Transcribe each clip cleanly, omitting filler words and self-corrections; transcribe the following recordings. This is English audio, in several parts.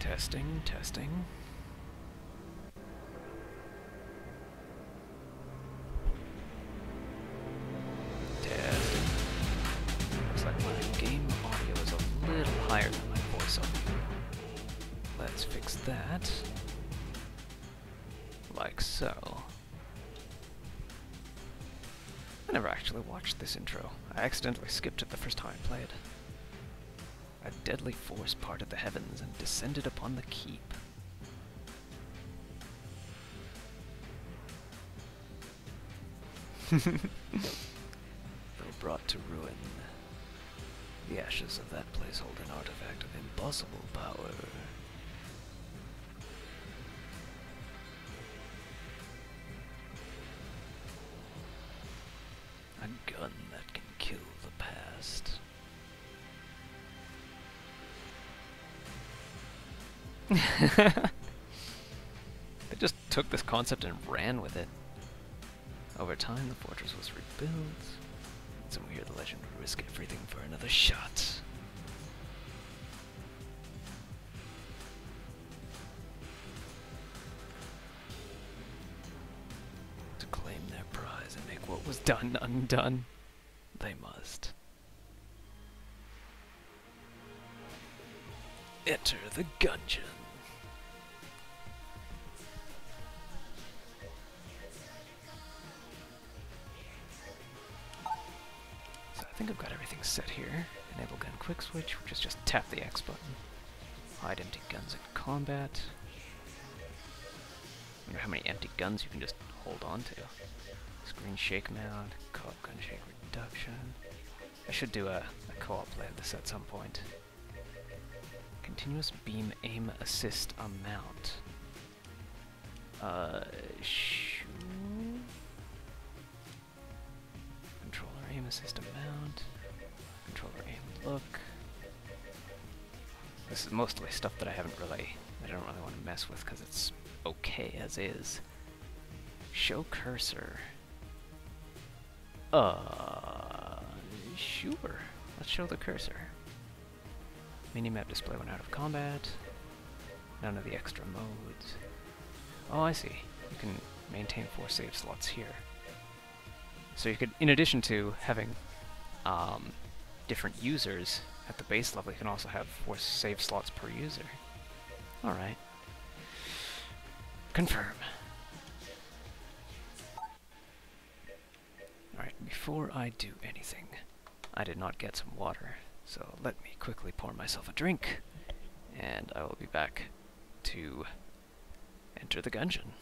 Testing, testing. Testing. Looks like my game audio is a little higher than my voiceover. Let's fix that. Like so. I never actually watched this intro. I accidentally skipped it the first time I played. A deadly force parted the heavens and descended upon the keep. Though brought to ruin, the ashes of that place hold an artifact of impossible power. A gun that can kill the past. They just took this concept and ran with it. Over time, the fortress was rebuilt. And some hear the legend would risk everything for another shot. To claim their prize and make what was done undone, they must. Enter the Gungeon. So I think I've got everything set here. Enable gun quick switch, which is just tap the X button. Hide empty guns in combat. I wonder how many empty guns you can just hold on to. Screen shake mount, co-op gun shake reduction. I should do a co-op play of this at some point. Continuous beam aim assist amount. Sure. Controller aim assist amount. Controller aim look. This is mostly stuff that I don't really want to mess with because it's okay as is. Show cursor. Sure. Let's show the cursor. Minimap display when out of combat. None of the extra modes. Oh, I see. You can maintain 4 save slots here. So you could, in addition to having different users at the base level, you can also have 4 save slots per user. Alright. Confirm. Alright, before I do anything, I did not get some water. So let me quickly pour myself a drink, and I will be back to enter the Gungeon.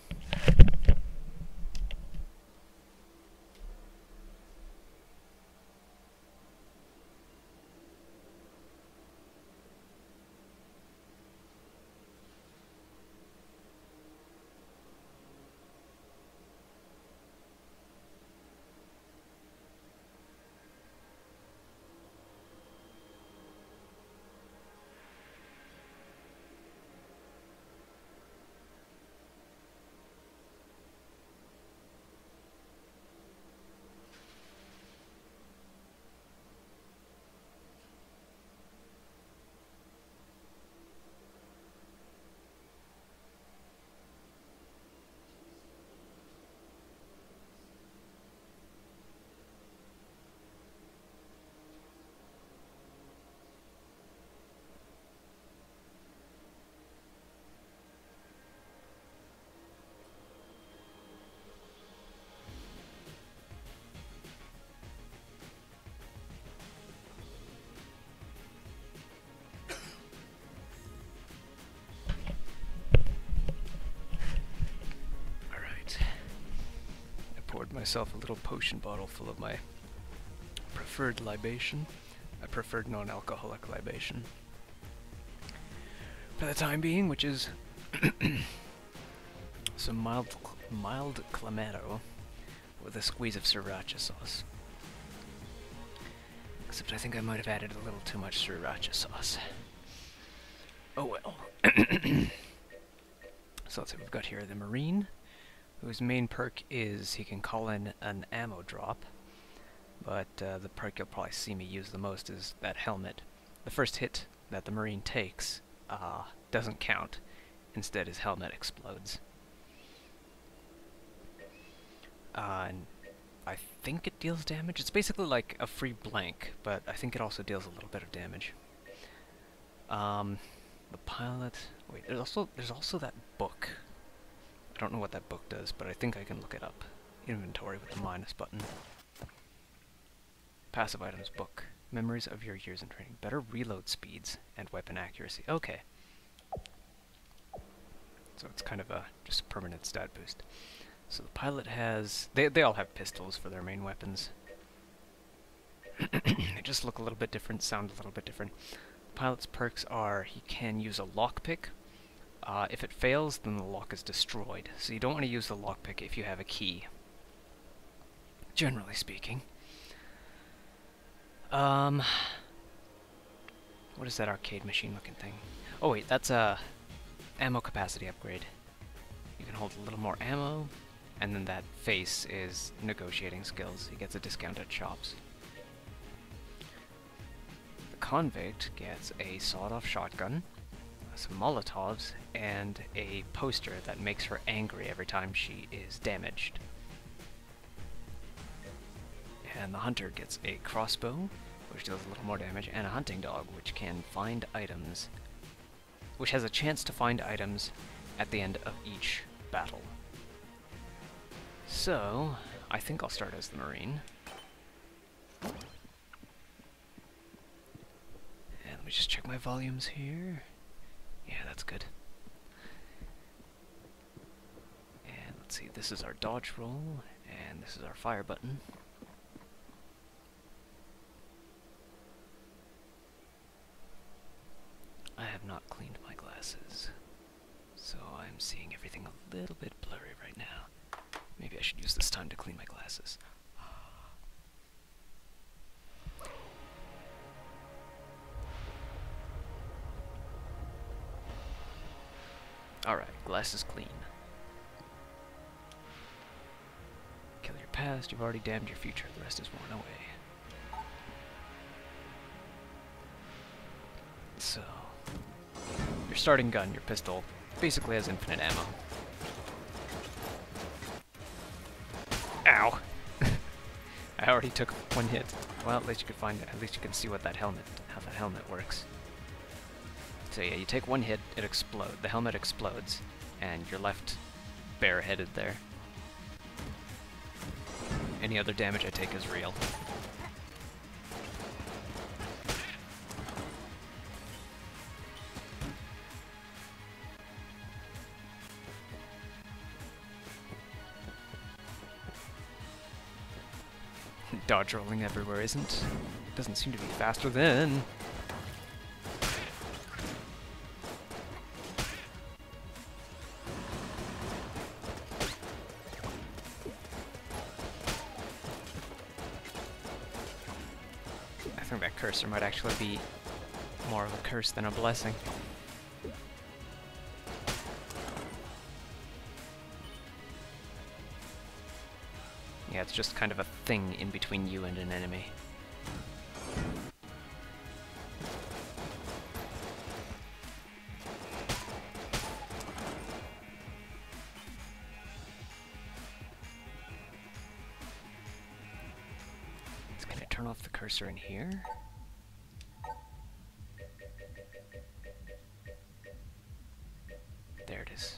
Poured myself a little potion bottle full of my preferred libation, a preferred non-alcoholic libation, for the time being, which is some mild clamato with a squeeze of sriracha sauce. Except I think I might have added a little too much sriracha sauce. Oh well. So let's see what we've got here. The Marine, whose main perk is he can call in an ammo drop, but the perk you'll probably see me use the most is that helmet. The first hit that the Marine takes doesn't count. Instead, his helmet explodes. And I think it deals damage. It's basically like a free blank, but I think it also deals a little bit of damage. The pilot... Wait, there's also that book. I don't know what that book does, but I think I can look it up. Inventory with the minus button. Passive items book. Memories of your years in training. Better reload speeds and weapon accuracy. Okay. So it's kind of just a permanent stat boost. So the pilot has... They all have pistols for their main weapons. They just look a little bit different, sound a little bit different. The pilot's perks are he can use a lockpick. If it fails, then the lock is destroyed. So you don't want to use the lockpick if you have a key. Generally speaking. What is that arcade machine looking thing? Oh wait, that's a ammo capacity upgrade. You can hold a little more ammo, and then that face is negotiating skills. He gets a discount at shops. The convict gets a sawed-off shotgun, some Molotovs, and a poster that makes her angry every time she is damaged. And the hunter gets a crossbow, which deals a little more damage, and a hunting dog, which can find items, which has a chance to find items at the end of each battle. So, I think I'll start as the Marine. And let me just check my volumes here. Yeah, that's good. And let's see, this is our dodge roll, and this is our fire button. I have not cleaned my glasses, so I'm seeing everything a little bit blurry right now. Maybe I should use this time to clean my glasses. Alright, glasses clean. Kill your past, you've already damned your future, the rest is worn away. So, your starting gun, your pistol, basically has infinite ammo. Ow! I already took one hit. Well, at least you can find it. At least you can see what how that helmet works. So yeah, you take one hit, it explodes. The helmet explodes, and you're left bareheaded there. Any other damage I take is real. Dodge rolling everywhere doesn't seem to be faster than... I think that cursor might actually be more of a curse than a blessing. Yeah, it's just kind of a thing in between you and an enemy. It's gonna turn off the cursor in here. There it is.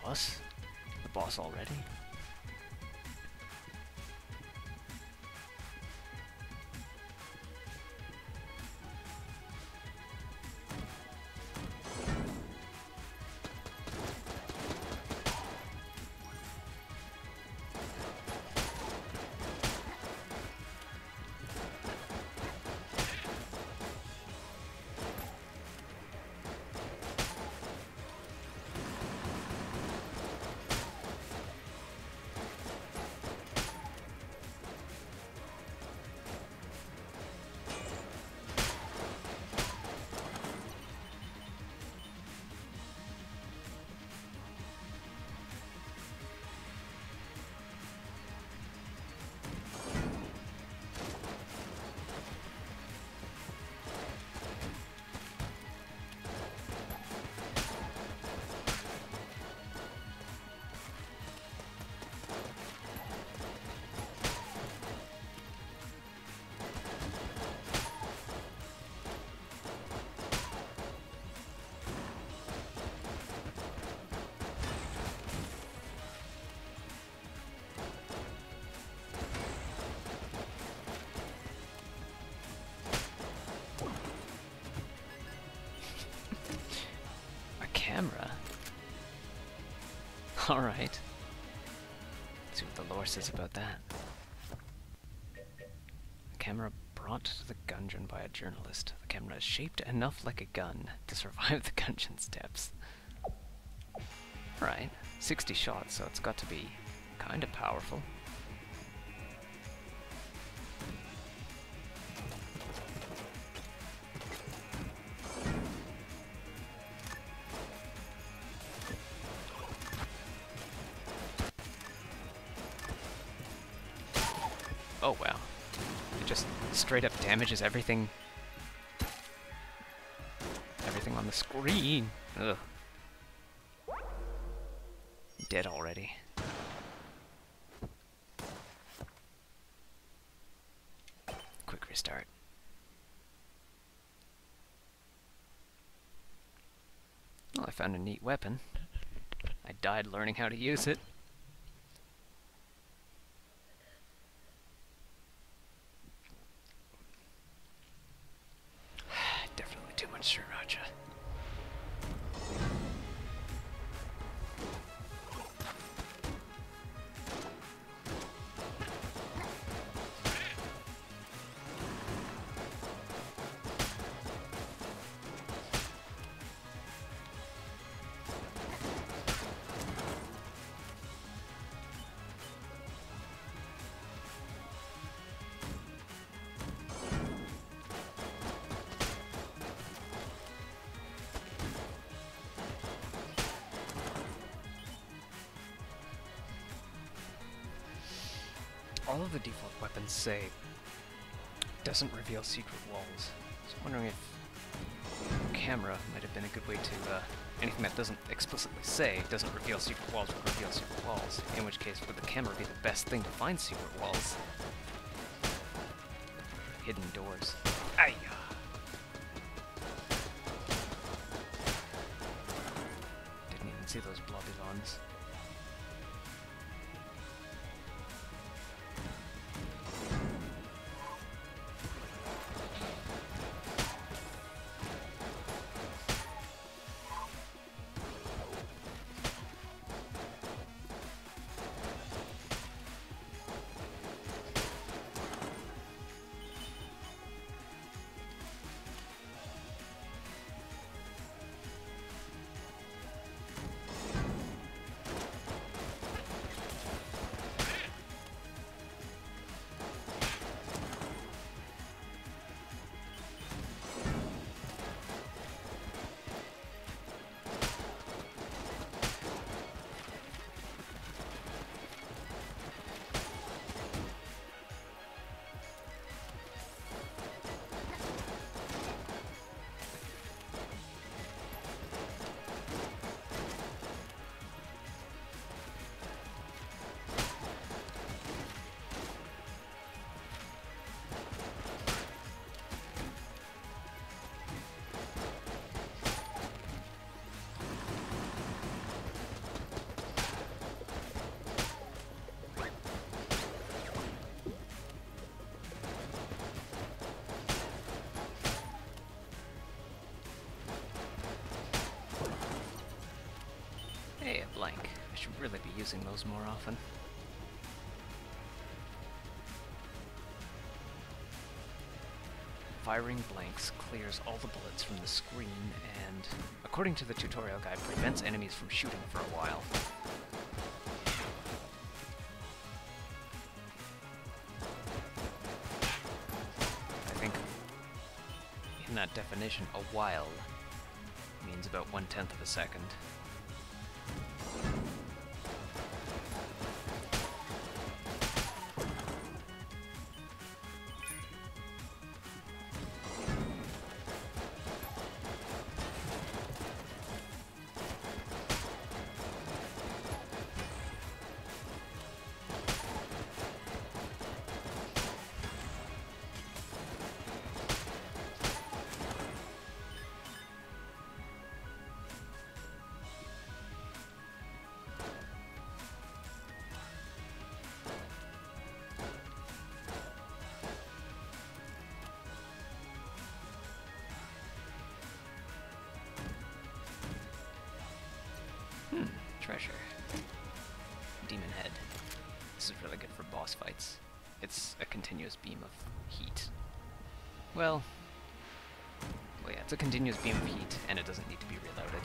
Boss? The boss already? camera. Alright. Let's see what the lore says about that. A camera brought to the Gungeon by a journalist. The camera is shaped enough like a gun to survive the Gungeon's depths. Right, 60 shots, so it's got to be kinda powerful. Oh wow. It just straight up damages everything. Everything on the screen. Ugh. Dead already. Quick restart. Well, I found a neat weapon. I died learning how to use it. Definitely too much sriracha. All of the default weapons say doesn't reveal secret walls. So I'm wondering if camera might have been a good way to anything that doesn't explicitly say doesn't reveal secret walls would reveal secret walls. In which case would the camera be the best thing to find secret walls? Hidden doors. Aye. Didn't even see those blobby lawns. Hey, a blank. I should really be using those more often. Firing blanks clears all the bullets from the screen and, according to the tutorial guide, prevents enemies from shooting for a while. I think in that definition, a while means about 1/10 of a second. treasure. Demon head. This is really good for boss fights. It's a continuous beam of heat. Well, yeah, it's a continuous beam of heat, and it doesn't need to be reloaded.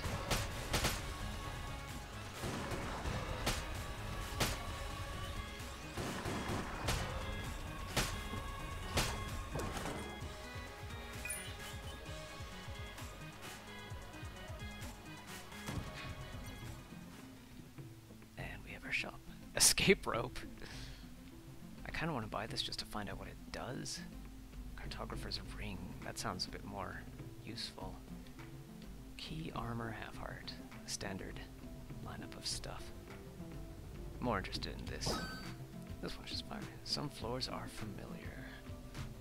And we have our shop. Escape rope! I kind of want to buy this just to find out what it does. Cartographer's ring. That sounds a bit more useful. Key, armor, half heart. Standard lineup of stuff. More interested in this. This one's just fire. Some floors are familiar.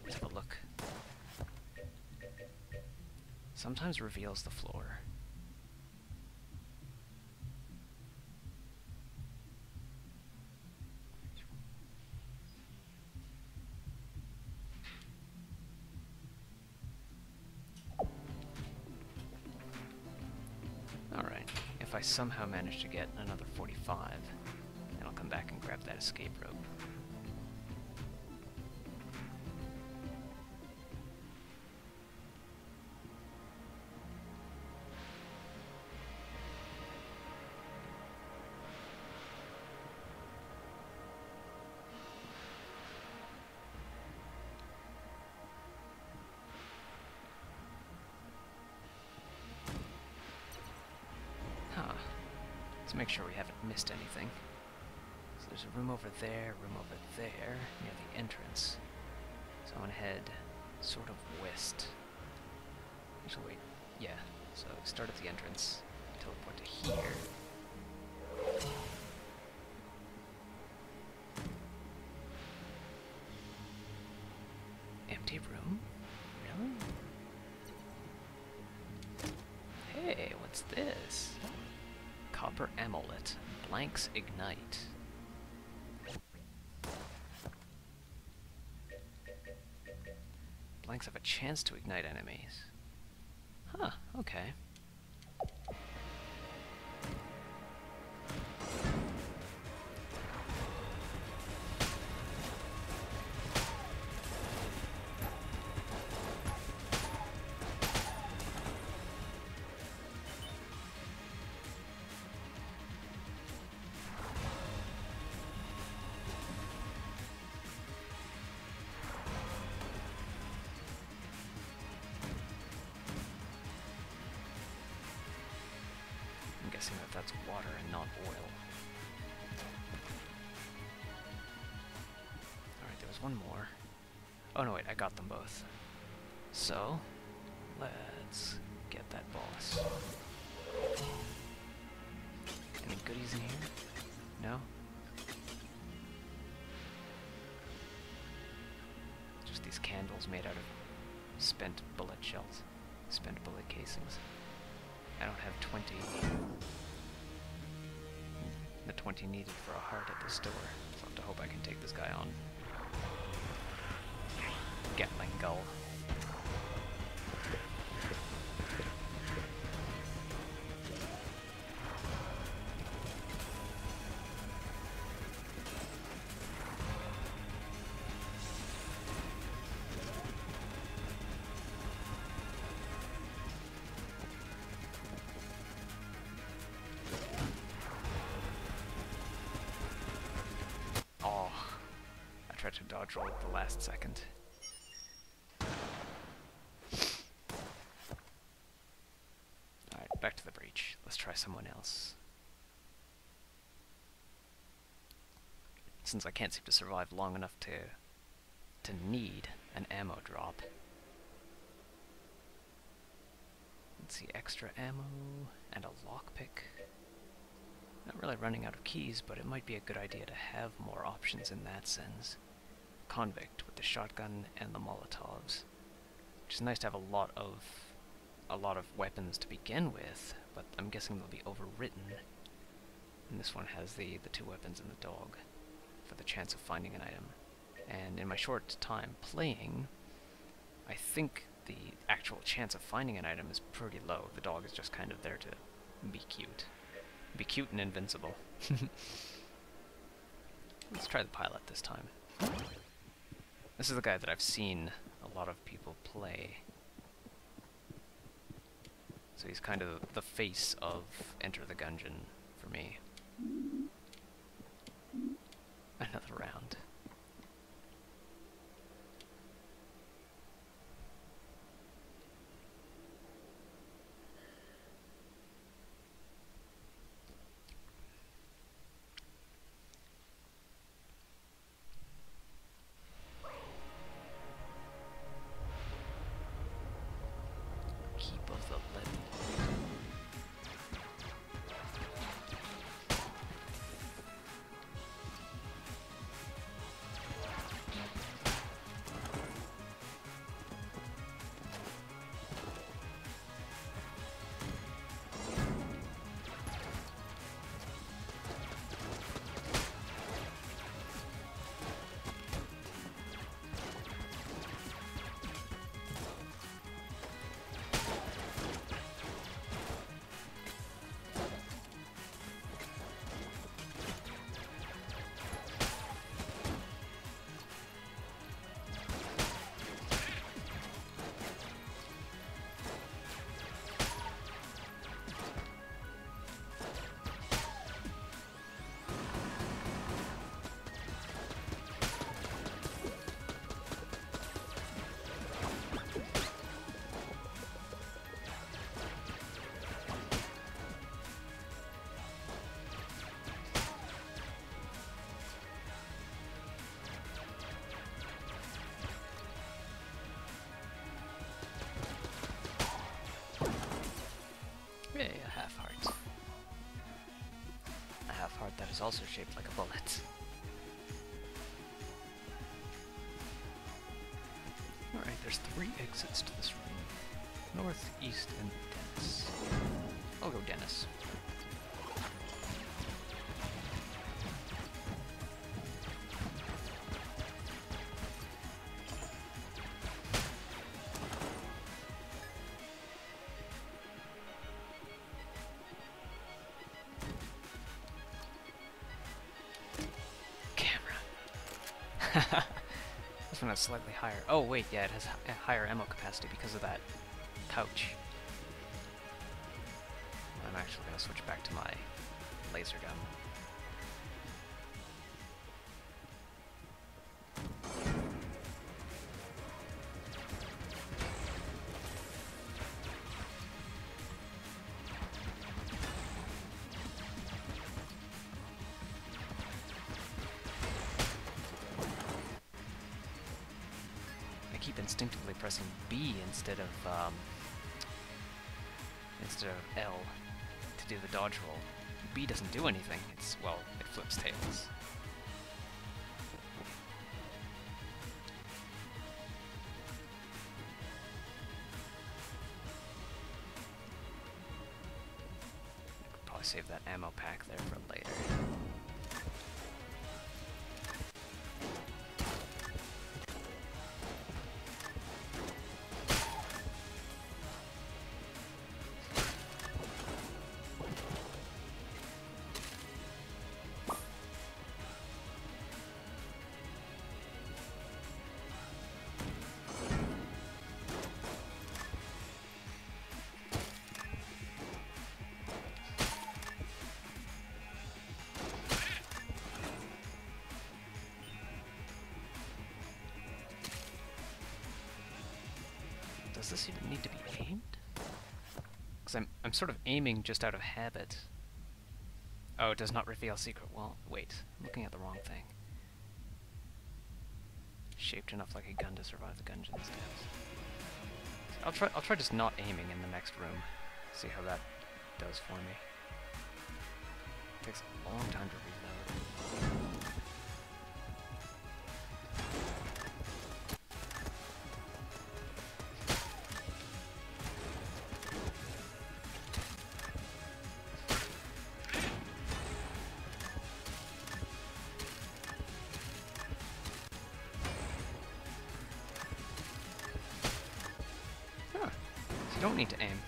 Let's have a look. Sometimes reveals the floor. Alright, if I somehow manage to get another 45, then I'll come back and grab that escape rope. Let's make sure we haven't missed anything. So there's a room over there, near the entrance. So I want to head sort of west. Actually, wait, yeah. So start at the entrance, teleport to here. Empty room? Really? Hey, what's this? Copper amulet. Blanks ignite. Blanks have a chance to ignite enemies. Huh, okay. That's water and not oil. Alright, there was one more. Oh no, wait, I got them both. So, let's get that boss. Any goodies in here? No? Just these candles made out of spent bullet shells. Spent bullet casings. I don't have 20... the 20 needed for a heart at the store, so I have to hope I can take this guy on. Gatling Gull. Tried to dodge roll at the last second. Alright, back to the breach. Let's try someone else. Since I can't seem to survive long enough to need an ammo drop. Let's see, extra ammo and a lockpick. Not really running out of keys, but it might be a good idea to have more options in that sense. Convict with the shotgun and the Molotovs, which is nice to have a lot of weapons to begin with, but I'm guessing they'll be overwritten. And this one has the two weapons and the dog for the chance of finding an item. And in my short time playing, I think the actual chance of finding an item is pretty low. The dog is just kind of there to be cute. Be cute and invincible. Let's try the pilot this time. This is the guy that I've seen a lot of people play. So he's kind of the face of Enter the Gungeon for me. Another round. Keep of the Living. Yay, a half heart. A half heart that is also shaped like a bullet. Alright, there's 3 exits to this room. North, east, and Dennis. I'll go Dennis. This one has slightly higher. Oh wait, yeah, it has a higher ammo capacity because of that pouch. I'm actually going to switch back to my laser gun. Keep instinctively pressing B instead of L to do the dodge roll. B doesn't do anything. It's, well, it flips tails. I could probably save that ammo pack there for later. Does this even need to be aimed? Because I'm sort of aiming just out of habit. Oh, it does not reveal secret. Well, wait. I'm looking at the wrong thing. Shaped enough like a gun to survive the Gungeon's death. I'll try just not aiming in the next room. See how that does for me. Takes a long time to reload. Don't need to aim.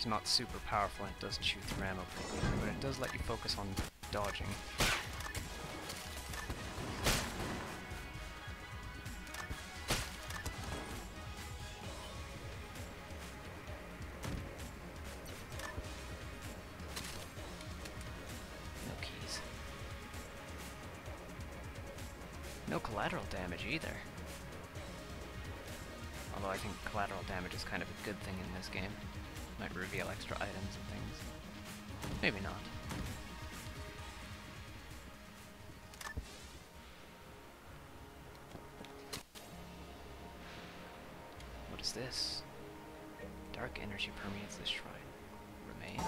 is not super powerful and it does chew through ammo pretty quickly, but it does let you focus on dodging. No keys. No collateral damage either. Although I think collateral damage is kind of a good thing in this game. Might reveal extra items and things. Maybe not. What is this? Dark energy permeates this shrine. Remain.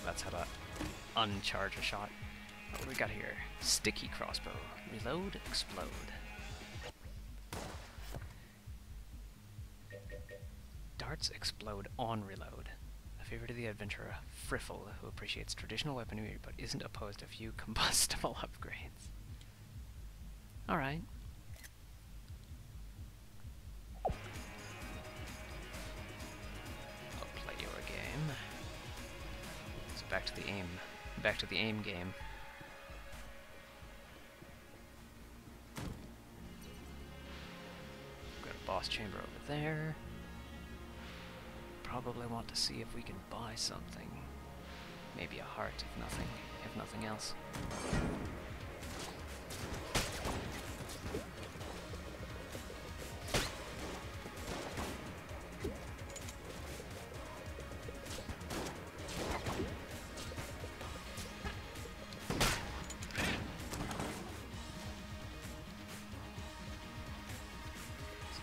That's how to uncharge a shot. What do we got here? Sticky crossbow. Reload, explode. Darts explode on reload. A favorite of the adventurer, Friffle, who appreciates traditional weaponry but isn't opposed to few combustible upgrades. Alright. Back to the aim game. Got a boss chamber over there. Probably want to see if we can buy something. Maybe a heart, if nothing else.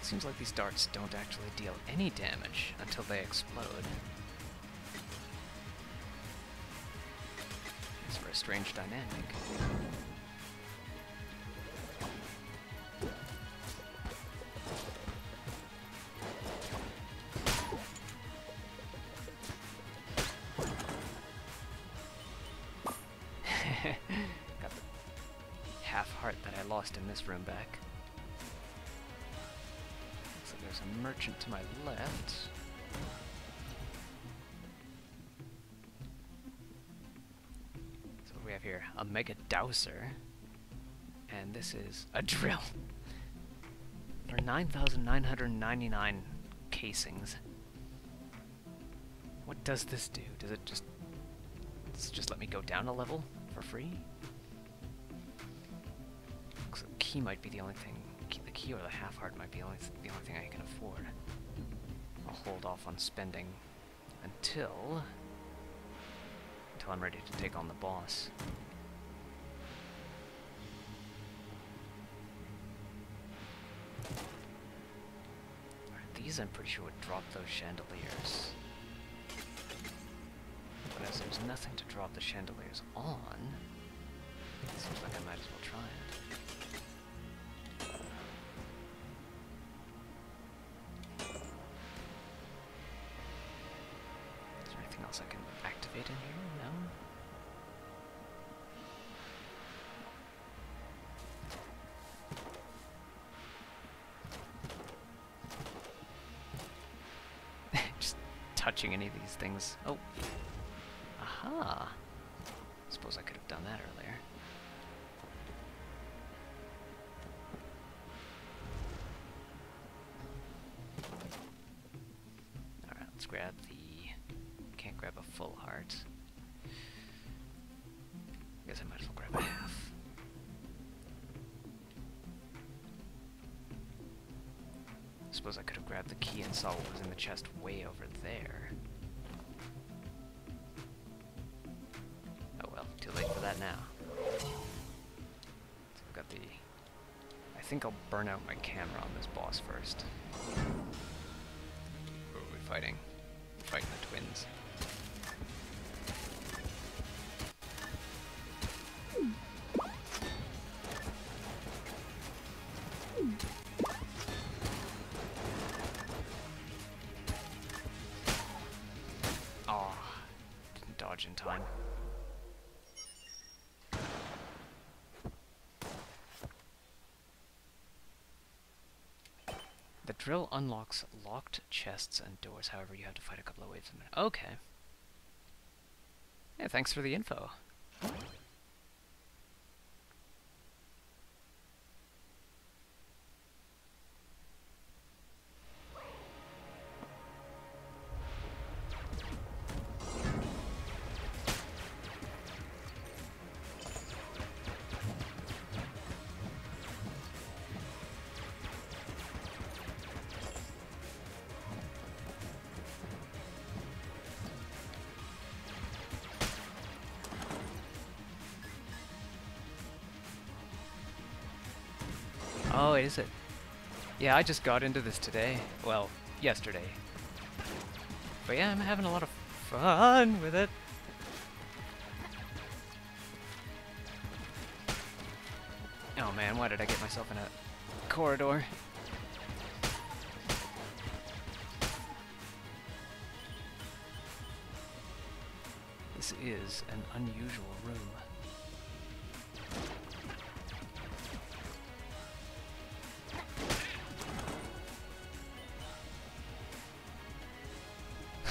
Seems like these darts don't actually deal any damage until they explode. It's for a strange dynamic. Got the half heart that I lost in this room back. There's a merchant to my left. So what do we have here? A mega dowser. And this is a drill. For 9,999 casings. What does this do? Does it just let me go down a level for free? Looks like the key might be the only thing. The key or the half heart might be the only thing I can afford. I'll hold off on spending until I'm ready to take on the boss. Alright, these I'm pretty sure would drop those chandeliers. But as there's nothing to drop the chandeliers on, it seems like I might as well try it. Else I can activate in here? No? Just touching any of these things. Oh. Aha! Suppose I could have done that earlier. Alright, let's grab the... Can't grab a full heart. I guess I might as well grab a half. Suppose I could have grabbed the key and saw what was in the chest way over there. Oh well, too late for that now. So we've got the think I'll burn out my camera on this boss first. Who are we fighting? We're fighting the twins. Oh, didn't dodge in time. The drill unlocks locked chests and doors, however you have to fight a couple of waves a minute. Okay. Yeah, thanks for the info. Oh, is it? Yeah, I just got into this today. Well, yesterday. But yeah, I'm having a lot of fun with it. Oh man, why did I get myself in a corridor? This is an unusual room.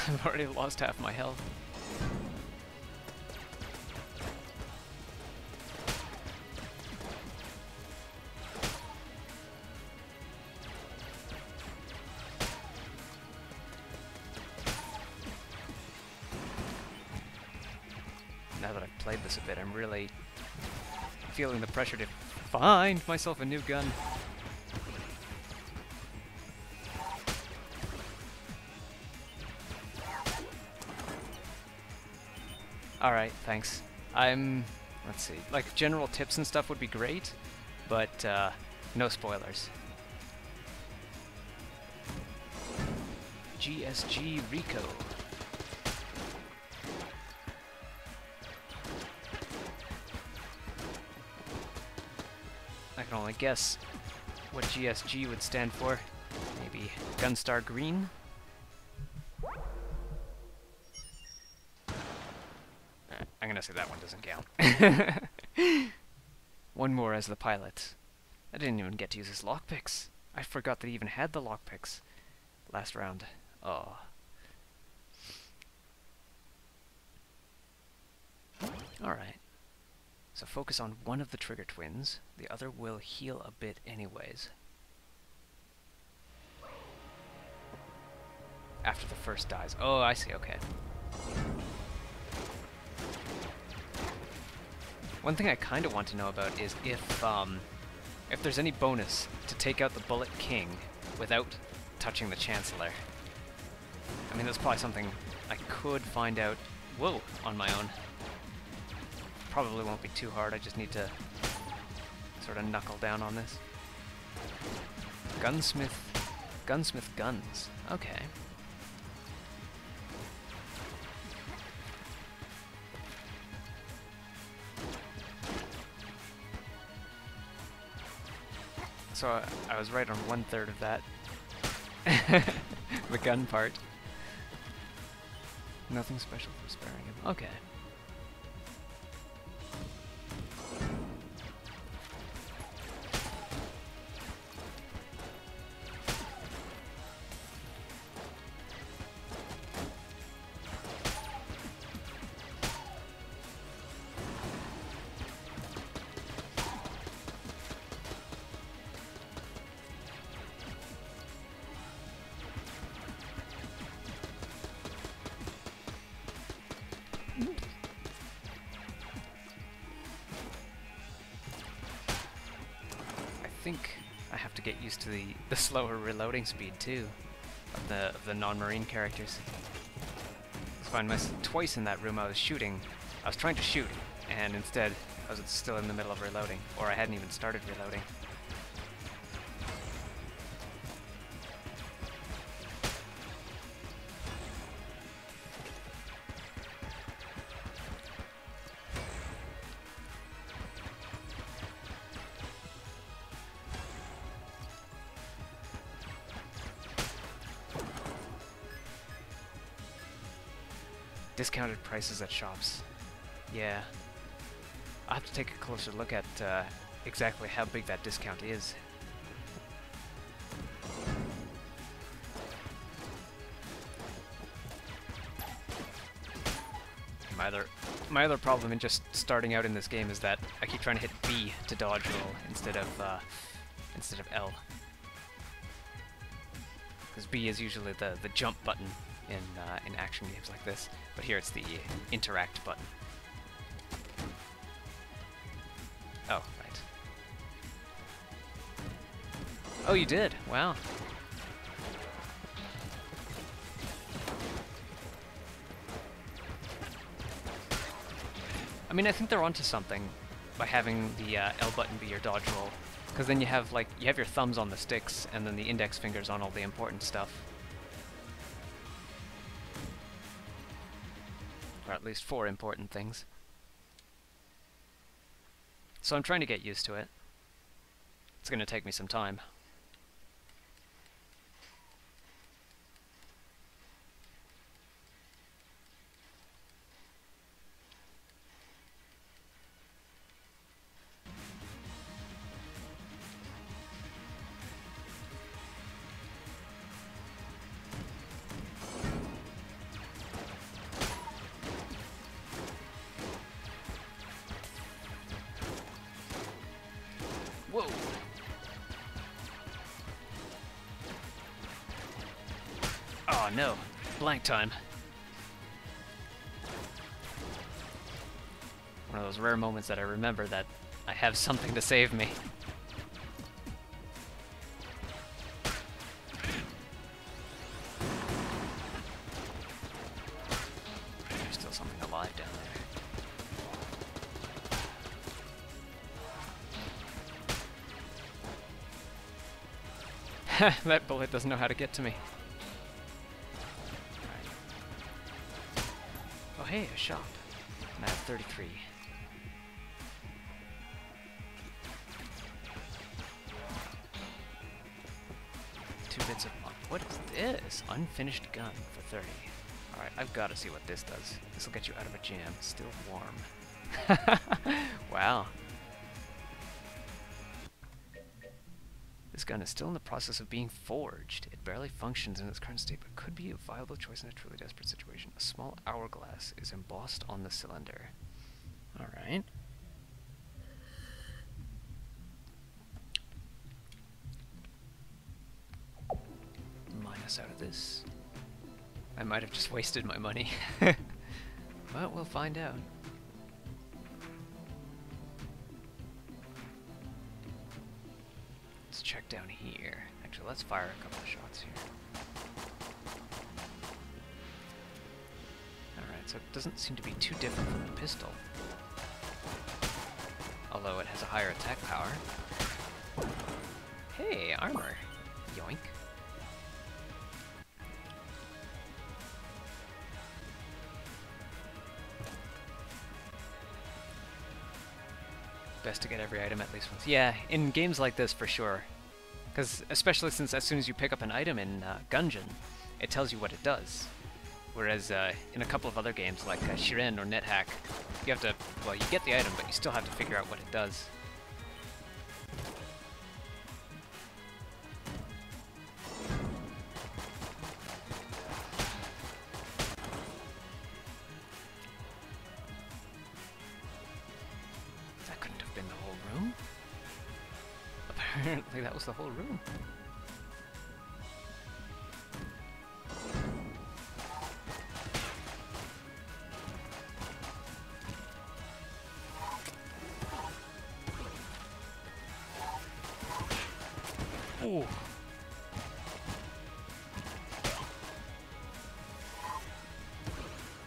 I've already lost half my health. Now that I've played this a bit, I'm really feeling the pressure to find myself a new gun. Alright, thanks. Let's see, like general tips and stuff would be great, but no spoilers. GSG Rico. I can only guess what GSG would stand for. Maybe Gunstar Green? I'm gonna say that one doesn't count. One more as the pilot. I didn't even get to use his lockpicks. I forgot that he even had the lockpicks last round. Oh. Alright. So focus on one of the trigger twins. The other will heal a bit anyways. After the first dies. Oh, I see, okay. One thing I kind of want to know about is if there's any bonus to take out the Bullet King without touching the Chancellor. I mean, that's probably something I could find out, on my own. Probably won't be too hard, I just need to sort of knuckle down on this. Gunsmith guns, okay. So I was right on 1/3 of that. The gun part. Nothing special for sparing him. Okay. I think I have to get used to the slower reloading speed too of the non-marine characters. I find myself twice in that room I was trying to shoot, and instead I was still in the middle of reloading, or I hadn't even started reloading. Discounted prices at shops. Yeah. I'll have to take a closer look at exactly how big that discount is. My other problem in just starting out in this game is that I keep trying to hit B to dodge roll instead of L. Because B is usually the jump button in action games like this, but here it's the interact button. Oh, right. Oh, you did? Wow. I mean, I think they're onto something by having the L button be your dodge roll, because then you have your thumbs on the sticks and then the index fingers on all the important stuff. Or at least 4 important things. So I'm trying to get used to it. It's going to take me some time. Whoa! Oh no, blank time. One of those rare moments that I remember that I have something to save me. There's still something alive down there. That bullet doesn't know how to get to me. Right. Oh hey, a shop. And I have 33. Two bits of... What is this? Unfinished gun for 30. Alright, I've got to see what this does. This will get you out of a jam. Still warm. Wow. This gun is still in the process of being forged. It barely functions in its current state, but could be a viable choice in a truly desperate situation. A small hourglass is embossed on the cylinder. Alright. Minus out of this. I might have just wasted my money. But we'll find out. Let's check down here. Actually, let's fire a couple of shots here. Alright, so it doesn't seem to be too different from the pistol. Although it has a higher attack power. Hey, armor. Yoink. Best to get every item at least once. Yeah, in games like this for sure. Because especially since as soon as you pick up an item in Gungeon, it tells you what it does. Whereas in a couple of other games like Shiren or NetHack, you have to, well, you get the item, but you still have to figure out what it does. That couldn't have been the whole room. Apparently that was the whole room. Ooh.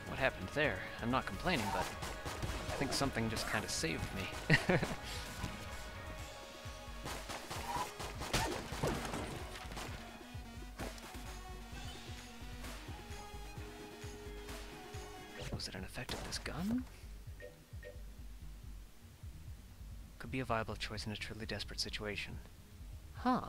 What happened there? I'm not complaining, but I think something just kind of saved me. Was it an effect of this gun? Could be a viable choice in a truly desperate situation. Huh.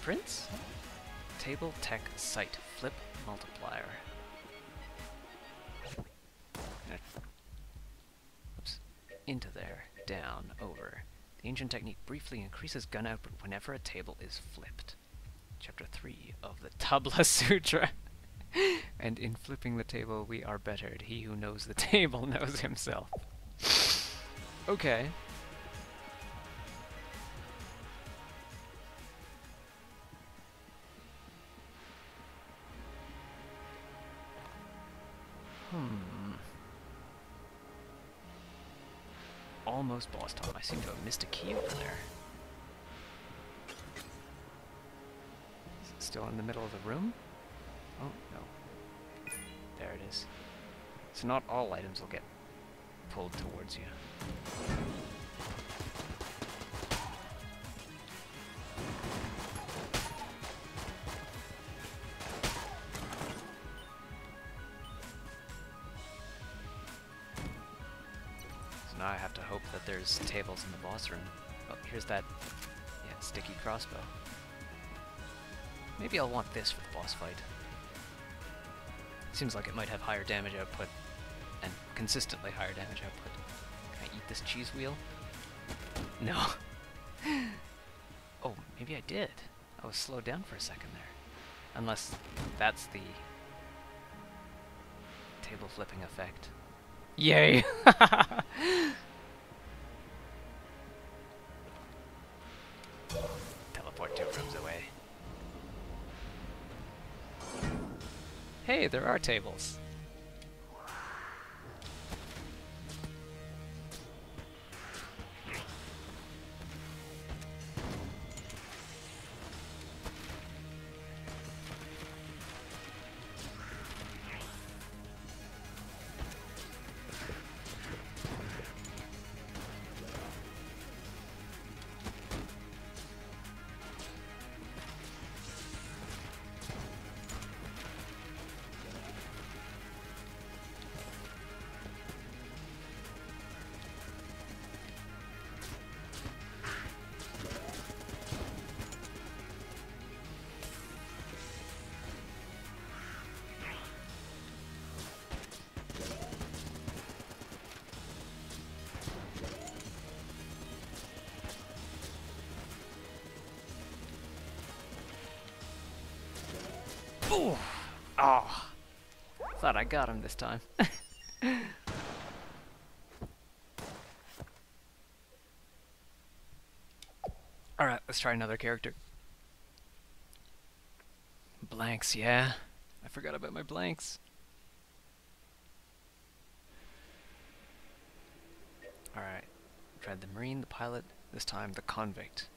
blueprints. Table tech site flip multiplier. Oops. Into there, down, over. The ancient technique briefly increases gun output whenever a table is flipped. Chapter 3 of the Tabla Sutra. And in flipping the table we are bettered. He who knows the table knows himself. Okay. Almost boss time. I seem to have missed a key over there. Is it still in the middle of the room? Oh, no. There it is. So not all items will get pulled towards you. Now I have to hope that there's tables in the boss room. Oh, here's that, yeah, sticky crossbow. Maybe I'll want this for the boss fight. Seems like it might have higher damage output, and consistently higher damage output. Can I eat this cheese wheel? No. Oh, maybe I did. I was slowed down for a second there. Unless that's the table flipping effect. Yay! Teleport 2 rooms away. Hey, there are tables. Ooh! Oh! Thought I got him this time. Alright, let's try another character. Blanks, yeah. I forgot about my blanks. Alright. Tried the Marine, the Pilot, this time the Convict.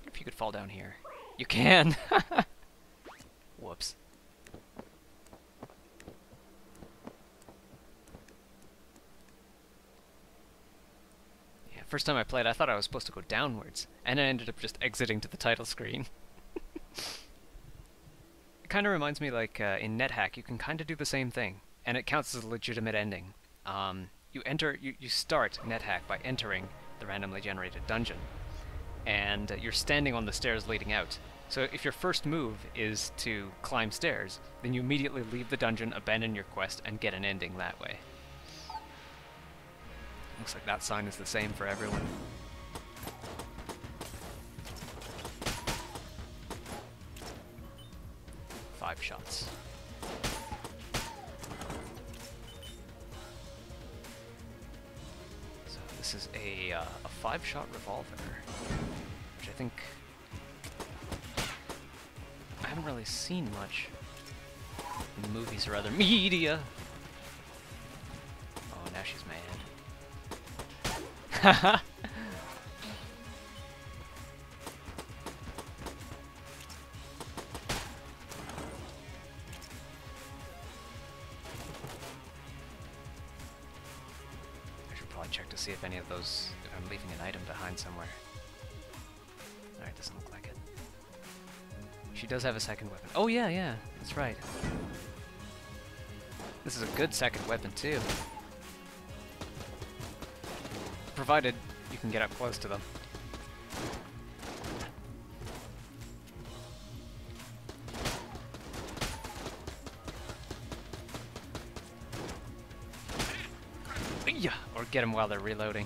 If you could fall down here. You can! Whoops. Yeah, first time I played, I thought I was supposed to go downwards, and I ended up just exiting to the title screen. It kind of reminds me like in NetHack, you can kind of do the same thing, and it counts as a legitimate ending. You start NetHack by entering the randomly generated dungeon, and you're standing on the stairs leading out. So if your first move is to climb stairs, then you immediately leave the dungeon, abandon your quest, and get an ending that way. Looks like that sign is the same for everyone. Five shots. So this is a 5-shot revolver, which I think I haven't really seen much in movies or other media. Oh, now she's mad. Haha. I should probably check to see if any of those, if I'm leaving an item behind somewhere. Alright, doesn't look like it. She does have a second weapon. Oh yeah, yeah, that's right. This is a good second weapon too. Provided you you can get up close to them. Yeah, or get them while they're reloading.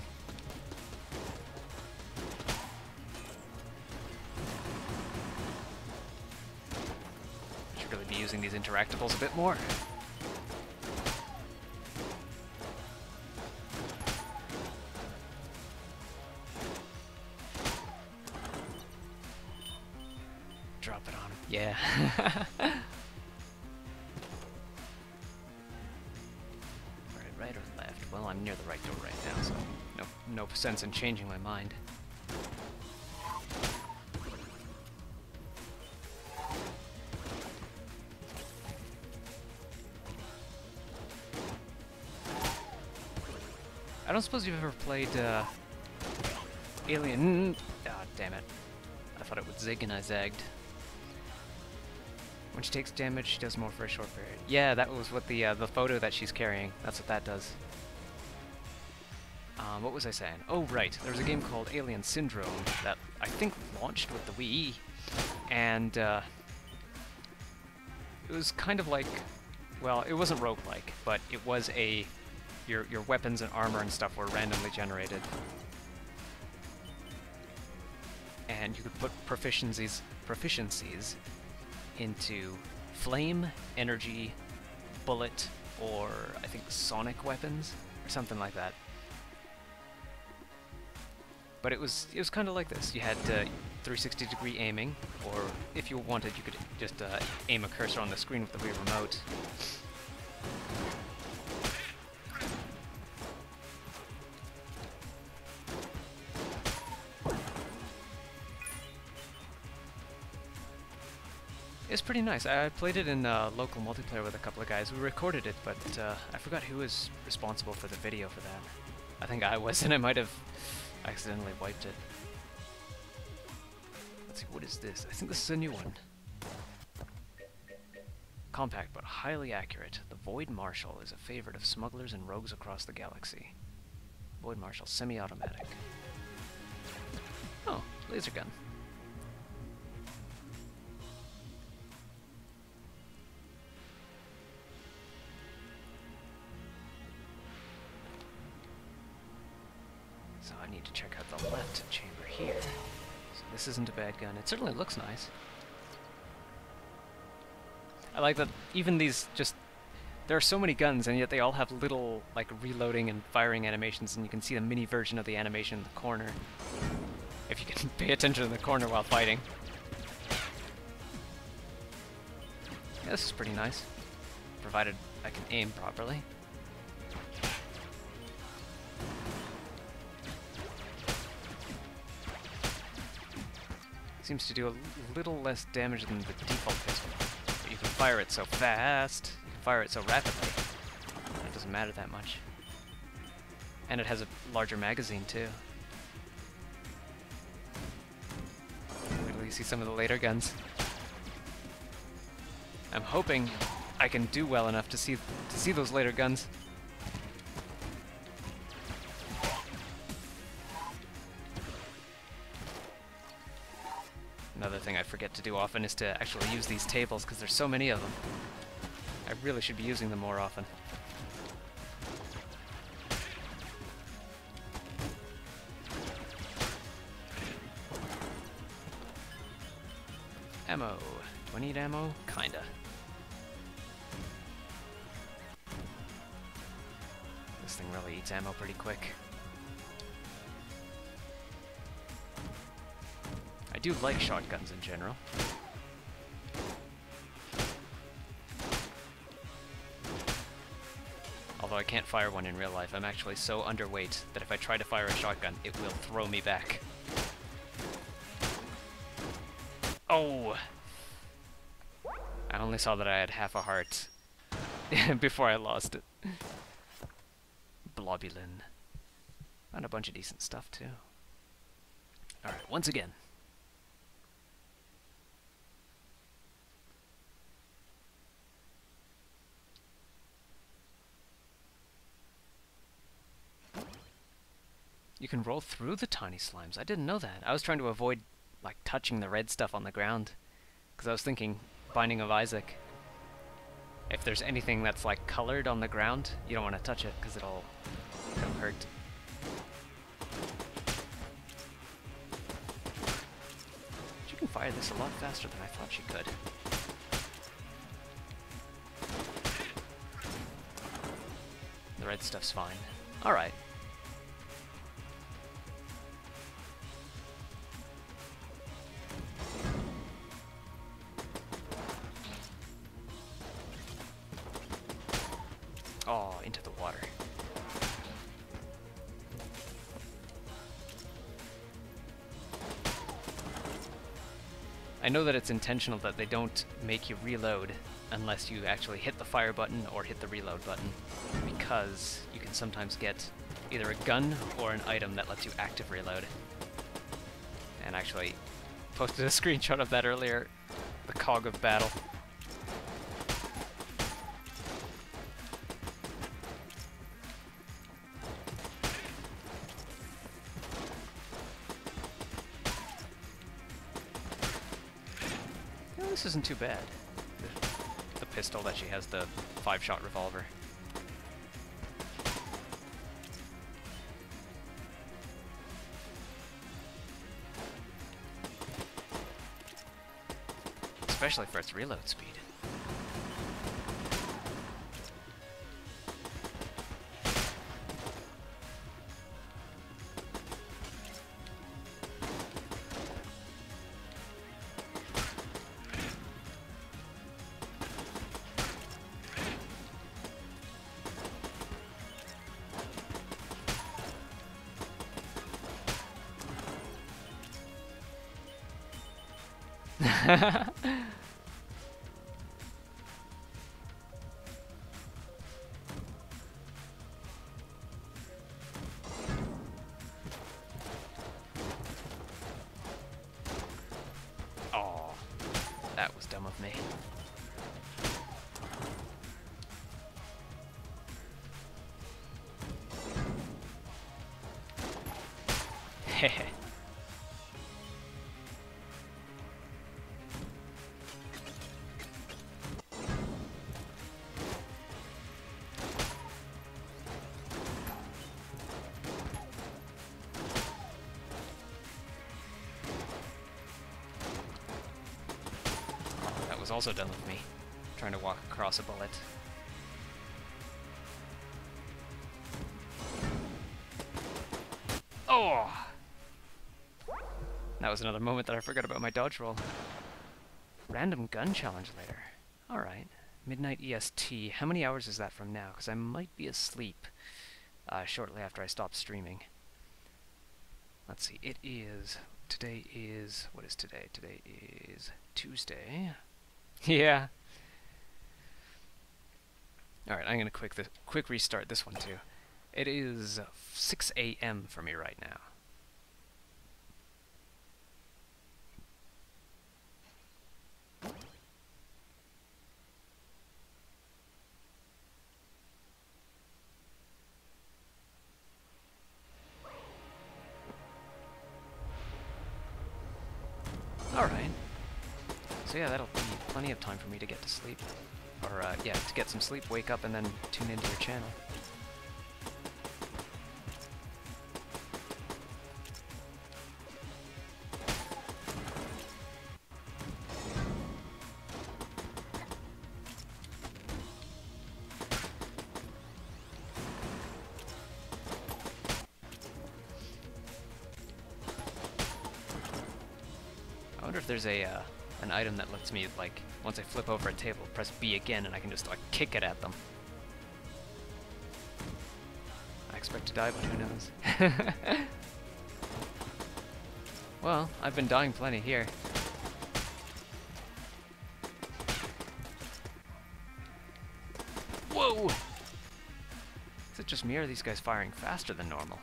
Should really be using these interactables a bit more. Drop it on him. Yeah. Right or left? Well, I'm near the right door right now, so no sense in changing my mind. I don't suppose you've ever played Alien. Ah, damn it. I thought it would zig and I zagged. When she takes damage, she does more for a short period. Yeah, that was what the photo that she's carrying. That's what that does. What was I saying? Oh, right. There was a game called Alien Syndrome that I think launched with the Wii, and it was kind of like, well, it wasn't roguelike, but it was a your weapons and armor and stuff were randomly generated, and you could put proficiencies into flame, energy, bullet, or I think sonic weapons, or something like that. But it was kind of like this. You had 360-degree aiming, or if you wanted, you could just aim a cursor on the screen with the Wii remote. It's pretty nice. I played it in local multiplayer with a couple of guys. We recorded it, but I forgot who was responsible for the video for that. I think I was, and I might have accidentally wiped it. Let's see, what is this? I think this is a new one. Compact but highly accurate. The Void Marshal is a favorite of smugglers and rogues across the galaxy. Void Marshal, semi-automatic. Oh, laser gun. So I need to check out the left chamber here. So this isn't a bad gun. It certainly looks nice. I like that even these there are so many guns, and yet they all have little, like, reloading and firing animations, and you can see a mini version of the animation in the corner. If you can pay attention to the corner while fighting. Yeah, this is pretty nice. Provided I can aim properly. Seems to do a little less damage than the default pistol. But you can fire it so fast, you can fire it so rapidly, it doesn't matter that much. And it has a larger magazine too. Wait till you see some of the later guns. I'm hoping I can do well enough to see those later guns. Another thing I forget to do often is to actually use these tables, because there's so many of them. I really should be using them more often. Ammo. Do I need ammo? Kinda. This thing really eats ammo pretty quick. I do like shotguns in general. Although I can't fire one in real life, I'm actually so underweight that if I try to fire a shotgun, it will throw me back. Oh! I only saw that I had half a heart before I lost it. Blobulin. Found a bunch of decent stuff, too. Alright, once again. You can roll through the tiny slimes. I didn't know that. I was trying to avoid, like, touching the red stuff on the ground. Because I was thinking, Binding of Isaac, if there's anything that's, like, colored on the ground, you don't want to touch it, because it'll hurt. She can fire this a lot faster than I thought she could. The red stuff's fine. Alright. Oh, into the water. I know that it's intentional that they don't make you reload unless you actually hit the fire button or hit the reload button, because you can sometimes get either a gun or an item that lets you active reload. And actually posted a screenshot of that earlier, the cog of battle. This isn't too bad. The pistol that she has, the 5-shot revolver. Especially for its reload speed. Oh, that was dumb of me. Hehe. Was also done with me, trying to walk across a bullet. Oh! That was another moment that I forgot about my dodge roll. Random gun challenge later. Alright. Midnight EST. How many hours is that from now? Because I might be asleep shortly after I stop streaming. Let's see. It is... Today is... What is today? Today is Tuesday. Yeah. Alright, I'm going to quick restart this one too. It is 6 a.m. for me right now. Alright. So yeah, that'll be plenty of time for me to get to sleep. Or, yeah, to get some sleep, wake up, and then tune into your channel. I wonder if there's a, an item that lets me, like, once I flip over a table, press B again, and I can just, like, kick it at them. I expect to die, but who knows? Well, I've been dying plenty here. Whoa! Is it just me, or are these guys firing faster than normal?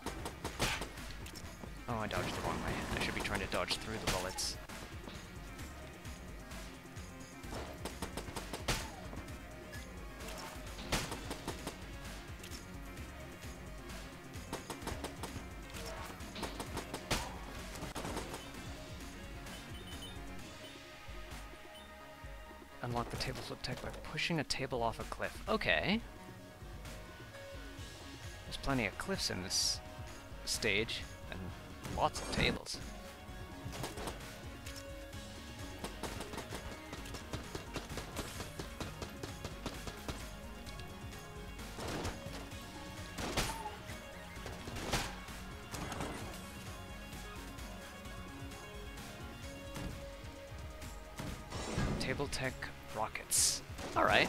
Oh, I dodged the wrong way. I should be trying to dodge through the bullets. Unlock the table flip tech by pushing a table off a cliff. Okay. There's plenty of cliffs in this stage, and lots of tables. Table tech rockets. Alright.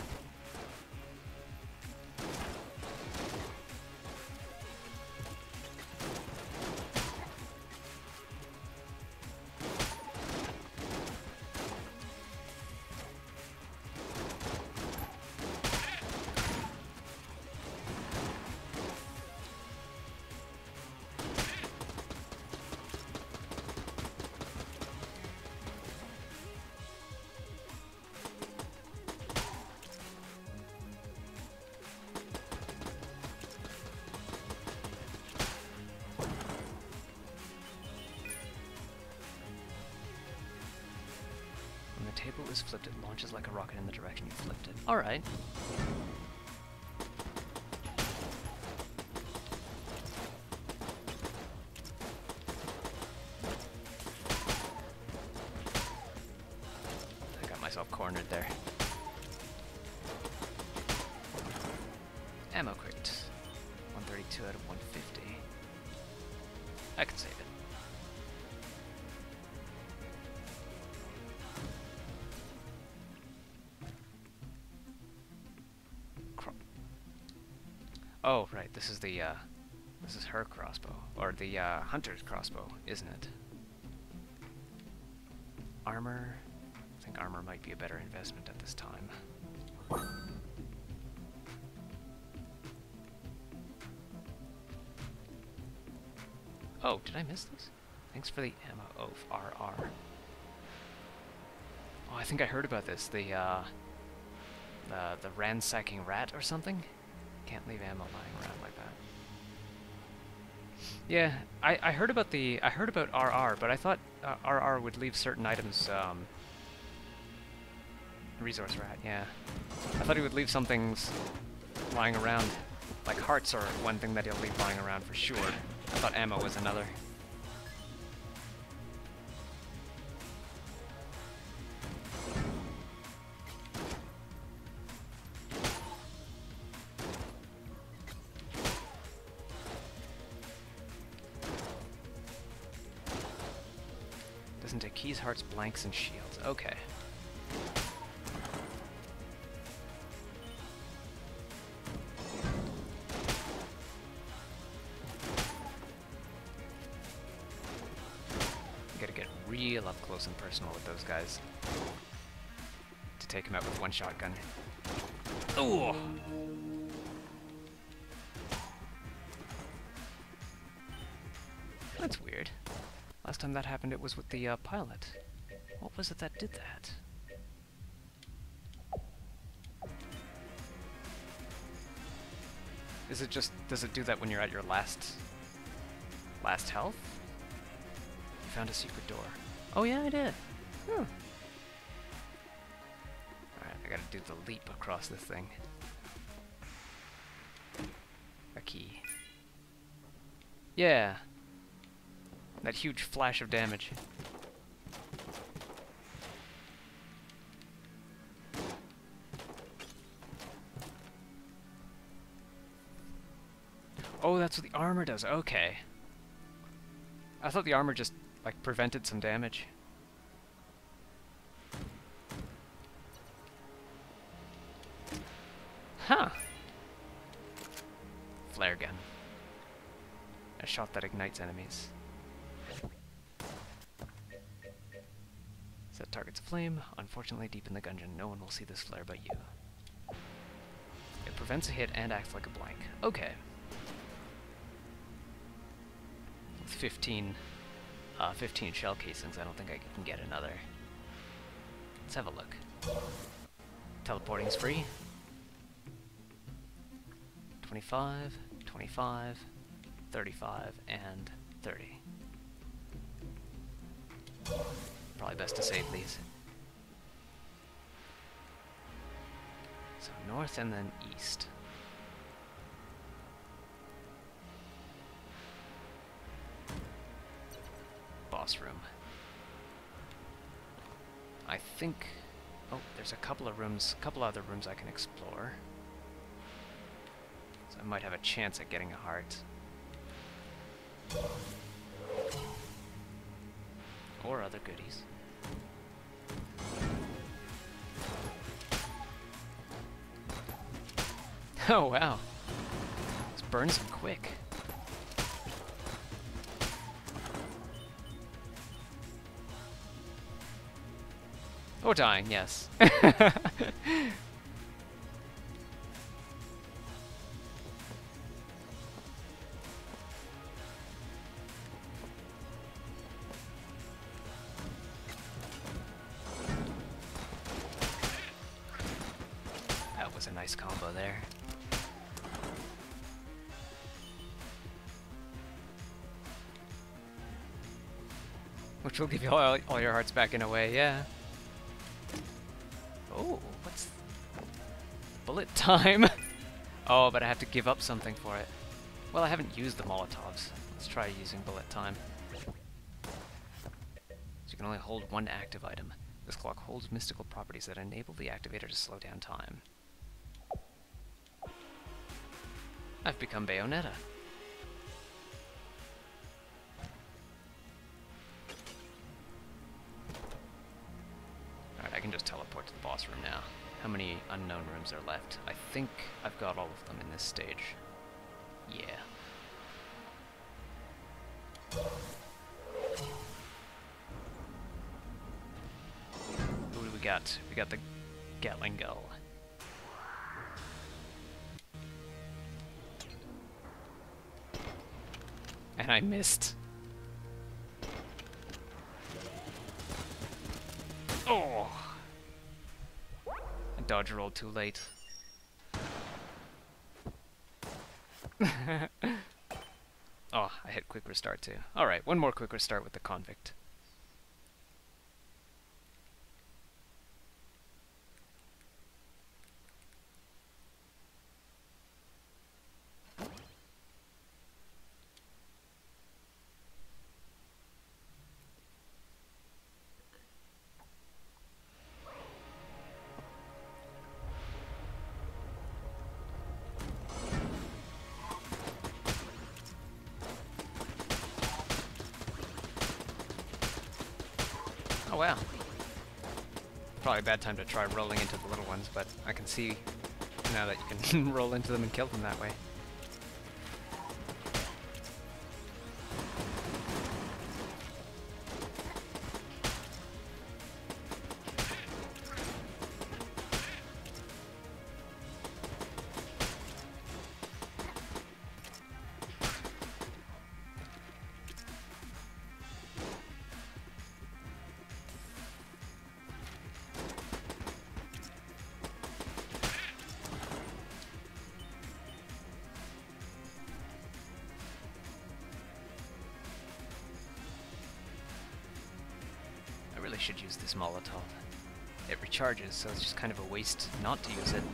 When the table is flipped, it launches like a rocket in the direction you flipped it. Alright. I got myself cornered there. Ammo crate. 132 out of 150. I can save it. Oh, right, this is the, this is her crossbow. Or the, hunter's crossbow, isn't it? Armor. I think armor might be a better investment at this time. Oh, did I miss this? Thanks for the ammo. Oh, RR. Oh, I think I heard about this. The ransacking rat or something? Can't leave ammo lying around like that. Yeah, I heard about RR, but I thought RR would leave certain items, resource rat, yeah. I thought he would leave some things lying around, like hearts are one thing that he'll leave lying around for sure. I thought ammo was another. Doesn't take keys, hearts, blanks, and shields. Okay. Gotta get real up close and personal with those guys to take them out with one shotgun. Oh! That's weird. Last time that happened, it was with the pilot. What was it that did that? Is it just, does it do that when you're at your last health? You found a secret door. Oh yeah, I did. Huh. Alright, I gotta do the leap across this thing. A key. Yeah. That huge flash of damage. Oh, that's what the armor does. Okay. I thought the armor just, like, prevented some damage. Huh. Flare gun. A shot that ignites enemies. Set target's flame. Unfortunately, deep in the Gungeon, no one will see this flare but you. It prevents a hit and acts like a blank. Okay. With 15 shell casings, I don't think I can get another. Let's have a look. Teleporting's free. 25, 25, 35, and 30. Probably best to save these. So north and then east. Boss room. I think... Oh, there's a couple of rooms, couple other rooms I can explore. So I might have a chance at getting a heart. Or other goodies. Oh wow. This burns them quick. Oh, dying, yes. That was a nice combo there. Which will give you all your hearts back in a way, yeah. Oh, what's... bullet time? Oh, but I have to give up something for it. Well, I haven't used the Molotovs. Let's try using bullet time. So you can only hold one active item. This clock holds mystical properties that enable the activator to slow down time. I've become Bayonetta. Alright, I can just teleport to the boss room now. How many unknown rooms are left? I think I've got all of them in this stage. Yeah. Who do we got? We got the Gatling Gull. And I missed. Oh! I dodge rolled too late. Oh, I hit quick restart too. Alright, one more quick restart with the convict. Oh wow. Probably a bad time to try rolling into the little ones, but I can see now that you can roll into them and kill them that way. I really should use this Molotov. It recharges, so it's just kind of a waste not to use it.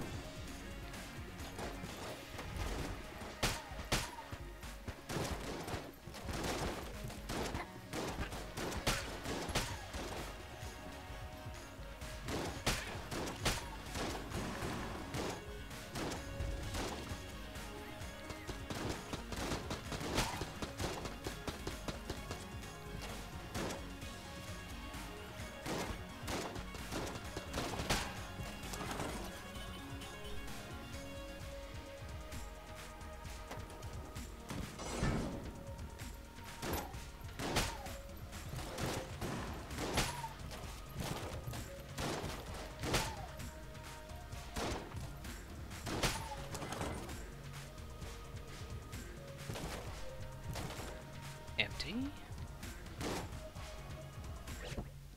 Empty.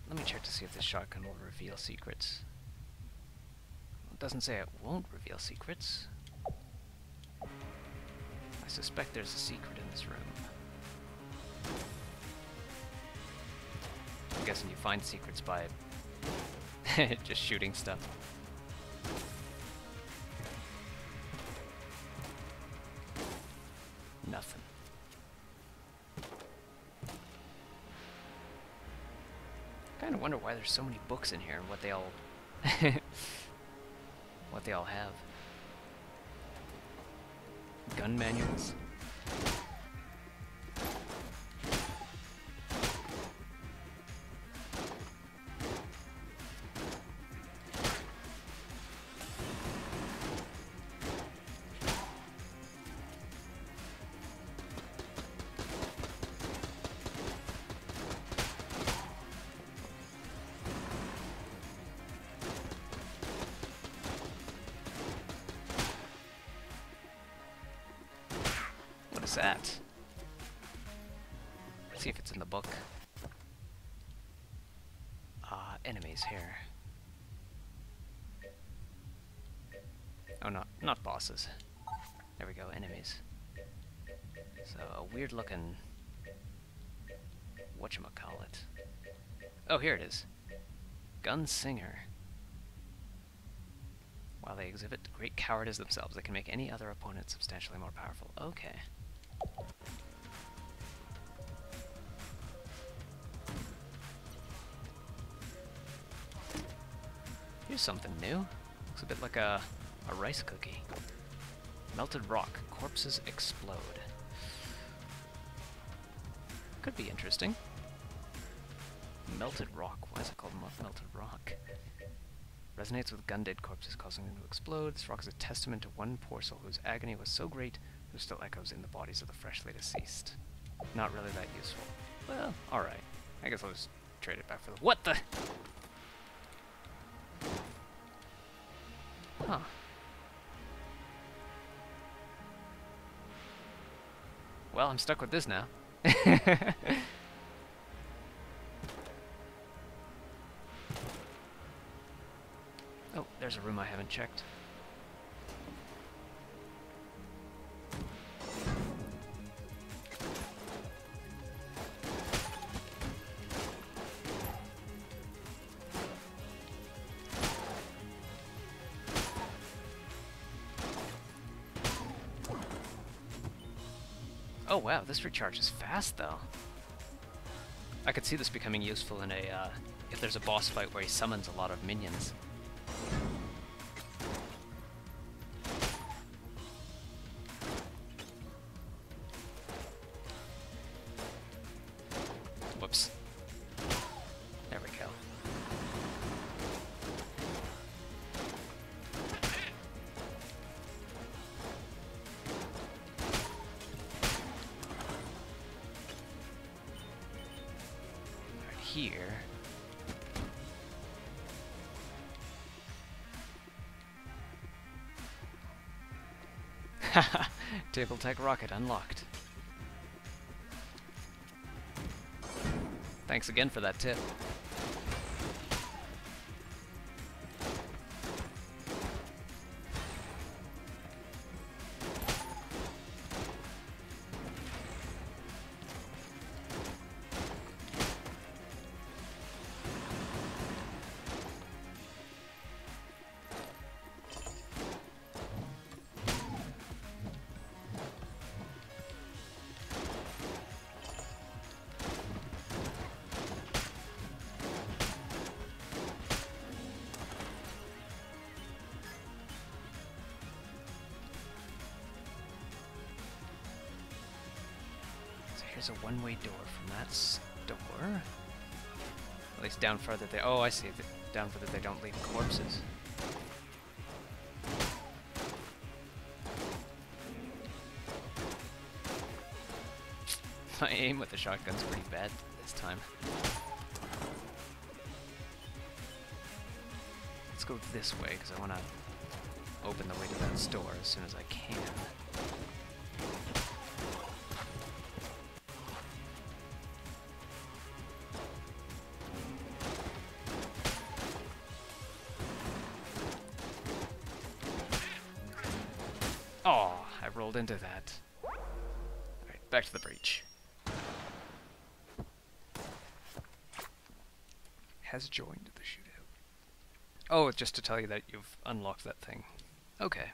Let me check to see if this shotgun will reveal secrets. It doesn't say it won't reveal secrets. I suspect there's a secret in this room. I'm guessing you find secrets by just shooting stuff. wonder why there's so many books in here and what they all what they all have. Gun manuals. What is that? Let's see if it's in the book. Enemies here. Oh, not bosses. There we go, enemies. So, a weird looking... whatchamacallit. Oh, here it is. Gunsinger. While they exhibit great cowardice themselves, they can make any other opponent substantially more powerful. Okay. Here's something new. Looks a bit like a rice cookie. Melted rock. Corpses explode. Could be interesting. Melted rock. Why is it called melted rock? Resonates with gun-dead corpses, causing them to explode. This rock is a testament to one poor soul whose agony was so great, who still echoes in the bodies of the freshly deceased. Not really that useful. Well, alright. I guess I'll just trade it back for the— what the— Huh. Well, I'm stuck with this now. Oh, there's a room I haven't checked. Oh wow, this recharges fast though. I could see this becoming useful in a, if there's a boss fight where he summons a lot of minions. Whoops. There we go. Here. Haha, table tech rocket unlocked. Thanks again for that tip. There's a one-way door from that store. At least down further they— oh, I see. Down further they don't leave corpses. My aim with the shotgun's pretty bad this time. Let's go this way, because I want to open the way to that store as soon as I can. Oh, I rolled into that. Alright, back to the breach. Has joined the shootout. Oh, just to tell you that you've unlocked that thing. Okay.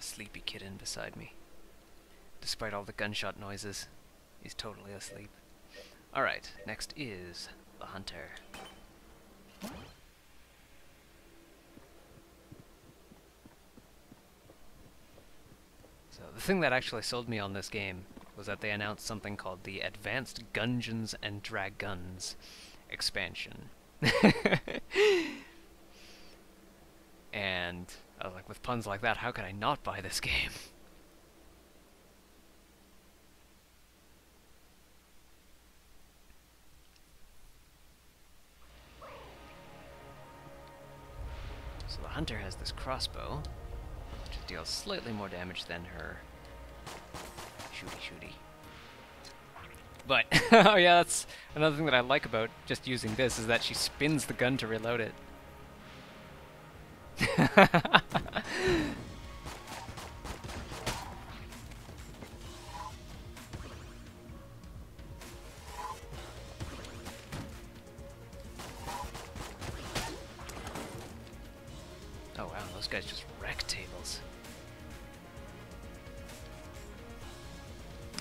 sleepy kitten beside me. Despite all the gunshot noises, he's totally asleep. Alright, next is the hunter. So the thing that actually sold me on this game was that they announced something called the Advanced Gungeons and Dragons expansion. And I was like, with puns like that, how could I not buy this game? So the hunter has this crossbow, which deals slightly more damage than her shooty. But, oh yeah, that's another thing that I like about just using this, is that she spins the gun to reload it. Oh wow, those guys just wreck tables.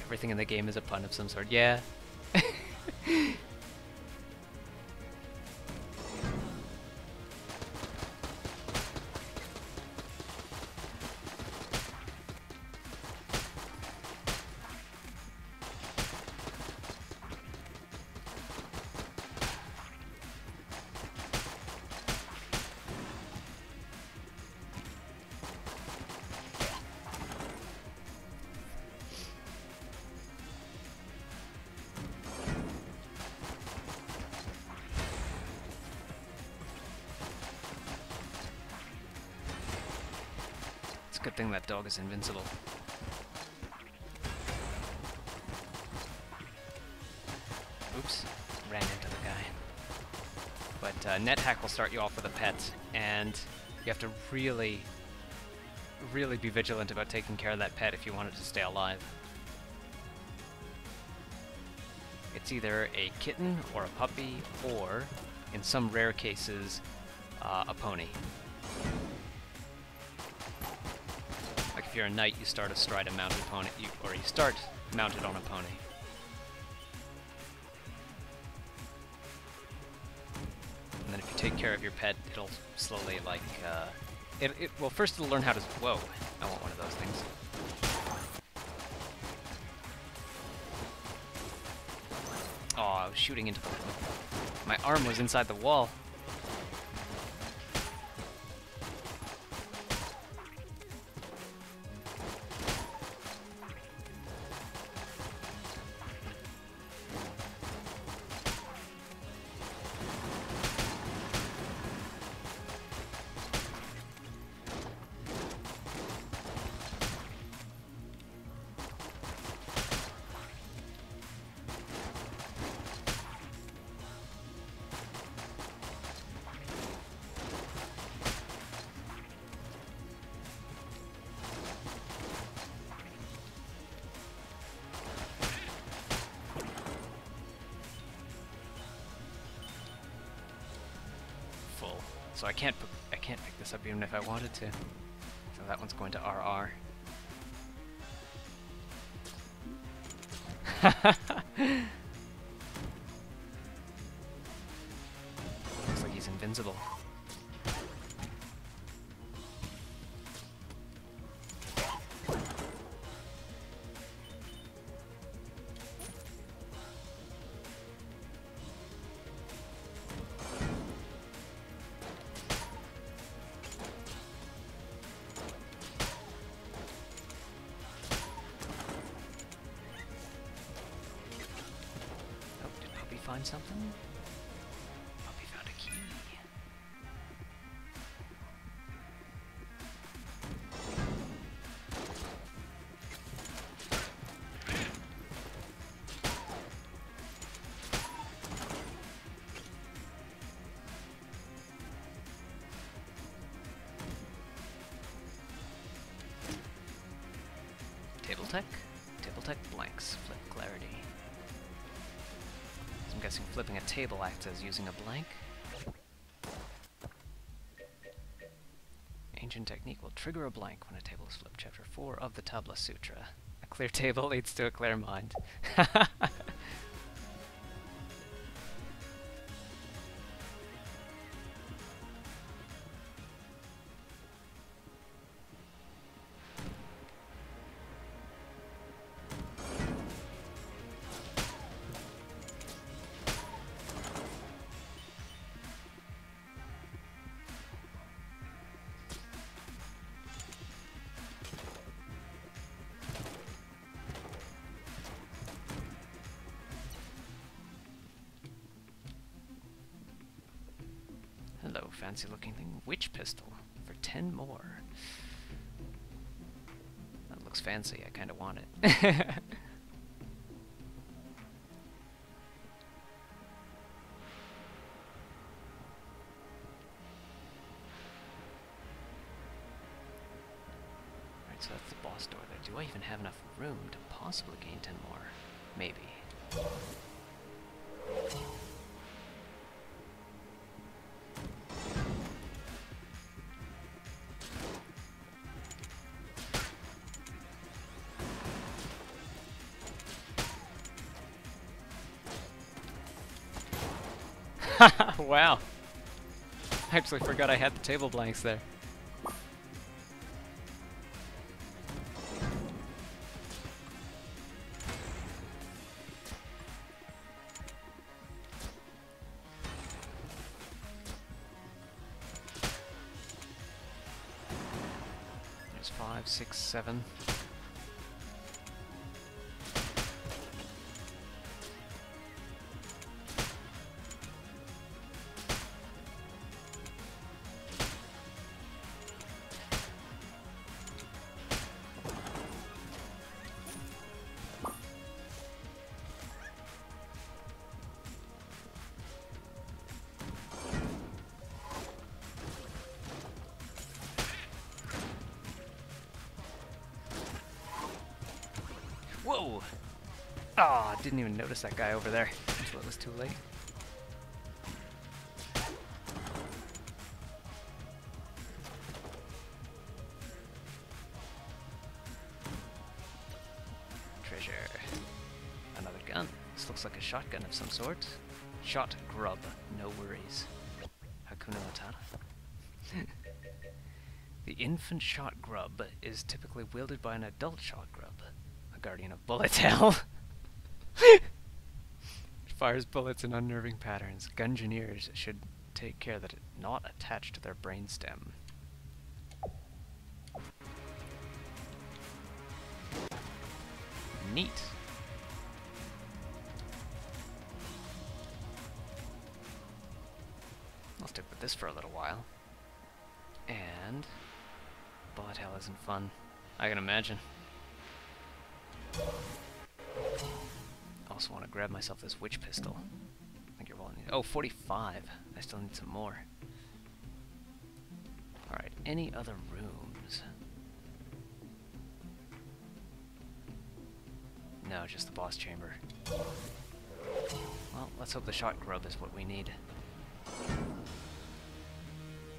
Everything in the game is a pun of some sort. Yeah. Good thing that dog is invincible. Oops, ran into the guy. But NetHack will start you off with a pet, and you have to really be vigilant about taking care of that pet if you want it to stay alive. It's either a kitten or a puppy, or, in some rare cases, a pony. If you're a knight, you start astride a mounted pony, or you start mounted on a pony. And then if you take care of your pet, it'll slowly, like, well, first it'll learn how to, whoa, I want one of those things. Oh, I was shooting into the, my arm was inside the wall. So I can't pick this up even if I wanted to. So that one's going to RR. Looks like he's invincible. Find something? Puppy found a key. Table tech blanks, flip clarity. I'm guessing flipping a table acts as using a blank. ancient technique will trigger a blank when a table is flipped. Chapter 4 of the Tabla Sutra. A clear table leads to a clear mind. Hello, fancy looking thing. Witch pistol for 10 more. That looks fancy. I kind of want it. So that's the boss door there. Do I even have enough room to possibly gain 10 more? Maybe. Wow. I actually forgot I had the table blanks there. There's 5, 6, 7. Whoa! Ah, didn't even notice that guy over there until it was too late. Treasure. Another gun. This looks like a shotgun of some sort. Shot grub. No worries. Hakuna Matata. The infant shot grub is typically wielded by an adult shot grub. Guardian of Bullet Hell. It fires bullets in unnerving patterns. Gungeoneers should take care that it's not attached to their brainstem. Neat. I'll stick with this for a little while. And Bullet Hell isn't fun, I can imagine. Also want to grab myself this witch pistol. I think you're all need. Oh, 45. I still need some more. Alright, any other rooms? No, just the boss chamber. Well, let's hope the shot grub is what we need. What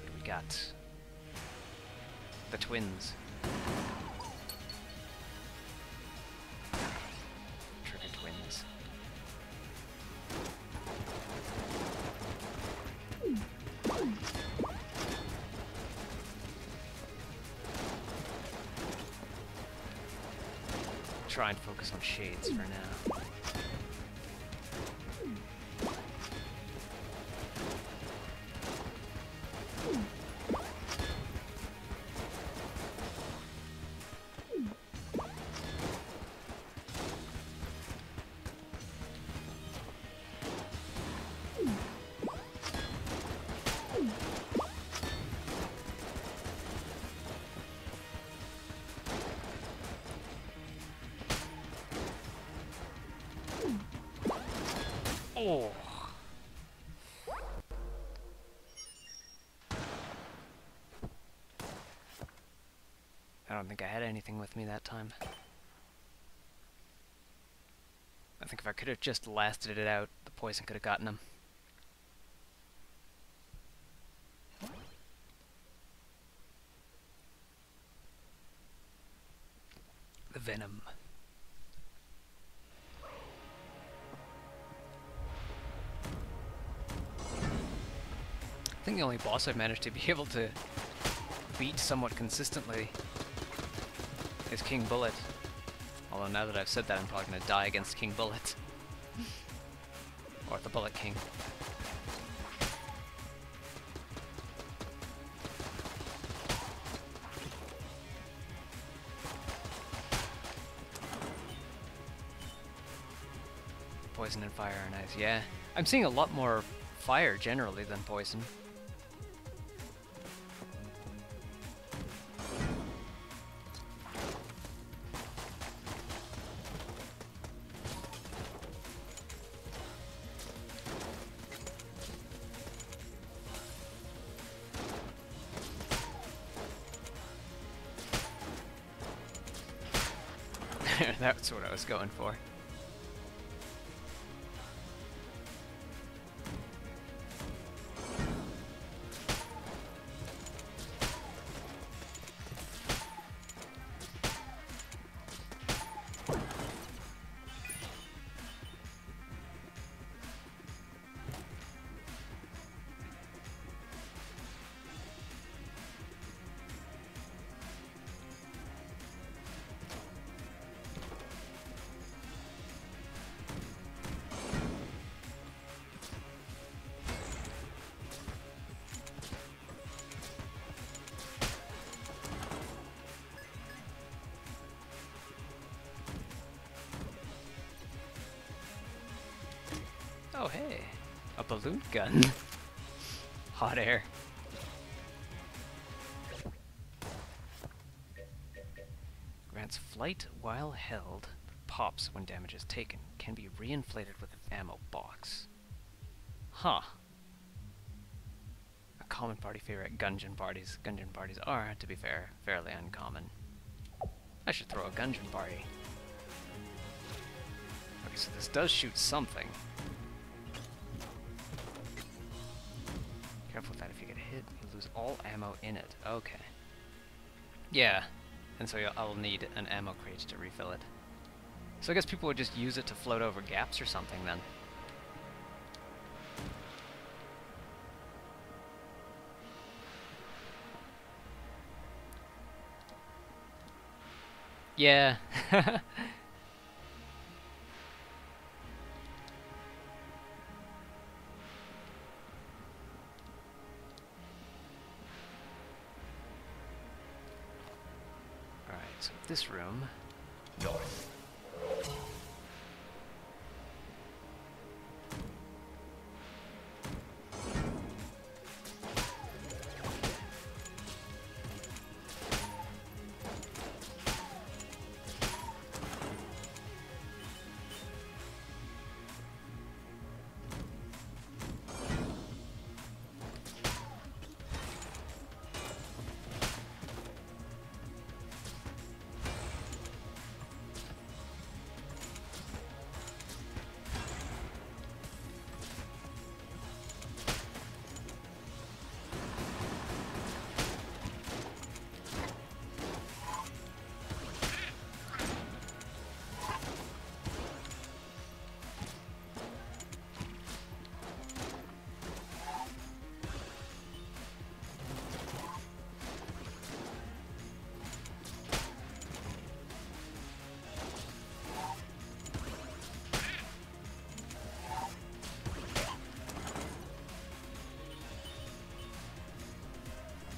do we got? The twins. Twins. Try and focus on shades for now. Oh. I don't think I had anything with me that time. I think if I could have just lasted it out, the poison could have gotten him. venom. I think the only boss I've managed to be able to beat somewhat consistently is King Bullet. Although now that I've said that, I'm probably going to die against King Bullet. Or the Bullet King. Poison and fire are nice, yeah. I'm seeing a lot more fire generally than poison. That's what I was going for. Oh hey, a balloon gun. Hot air. Grants flight while held, but pops when damage is taken. Can be reinflated with an ammo box. Huh. A common party favorite at Gungeon parties. Gungeon parties are, to be fair, fairly uncommon. I should throw a Gungeon party. Okay, so this does shoot something. Careful with that, if you get hit, you lose all ammo in it. Okay. Yeah, and so I'll need an ammo crate to refill it. So I guess people would just use it to float over gaps or something then. Yeah. So this room. North.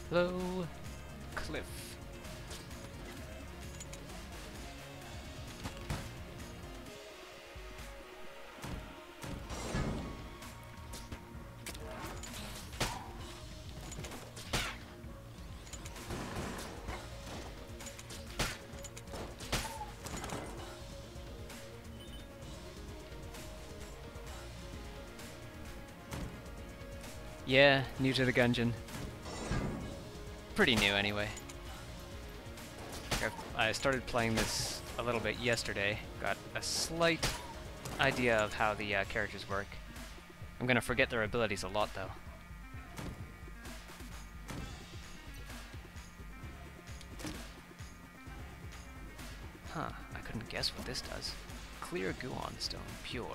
Hello, Cliff. Yeah, new to the Gungeon. Pretty new anyway. I started playing this a little bit yesterday. Got a slight idea of how the characters work. I'm gonna forget their abilities a lot though. Huh, I couldn't guess what this does. Clear Gungeon stone, pure.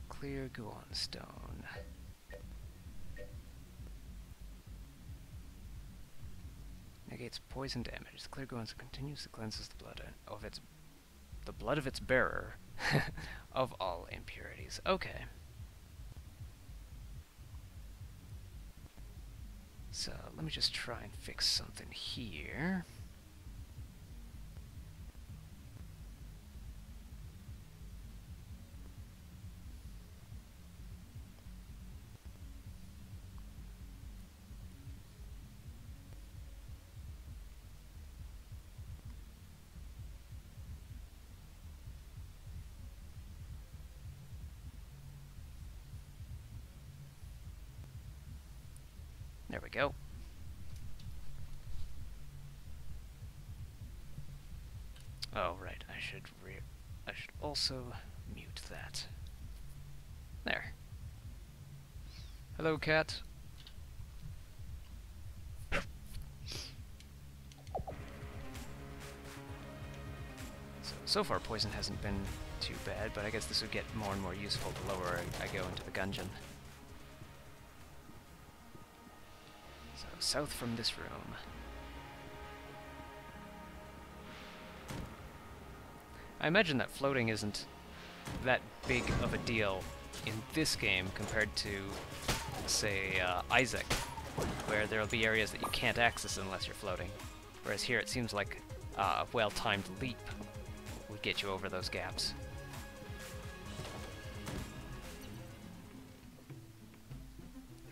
Clear Gungeon stone. Negates poison damage. Clear Gungeon stone continuously cleanses the blood of its bearer of all impurities. Okay. So let me just try and fix something here. There we go. Oh, right. I should also mute that. There. Hello, cat. So far, poison hasn't been too bad, but I guess this would get more and more useful the lower I go into the Gungeon. So, south from this room. I imagine that floating isn't that big of a deal in this game compared to, say, Isaac, where there'll be areas that you can't access unless you're floating. Whereas here it seems like a well-timed leap would get you over those gaps.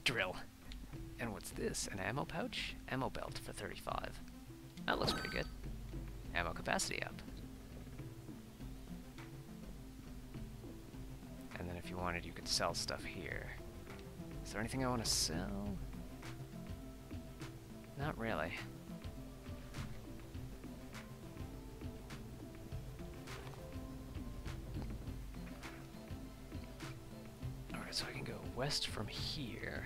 Drill. And what's this? An ammo pouch? Ammo belt for 35. That looks pretty good. Ammo capacity up. And then if you wanted, you could sell stuff here. Is there anything I want to sell? Not really. Alright, so I can go west from here.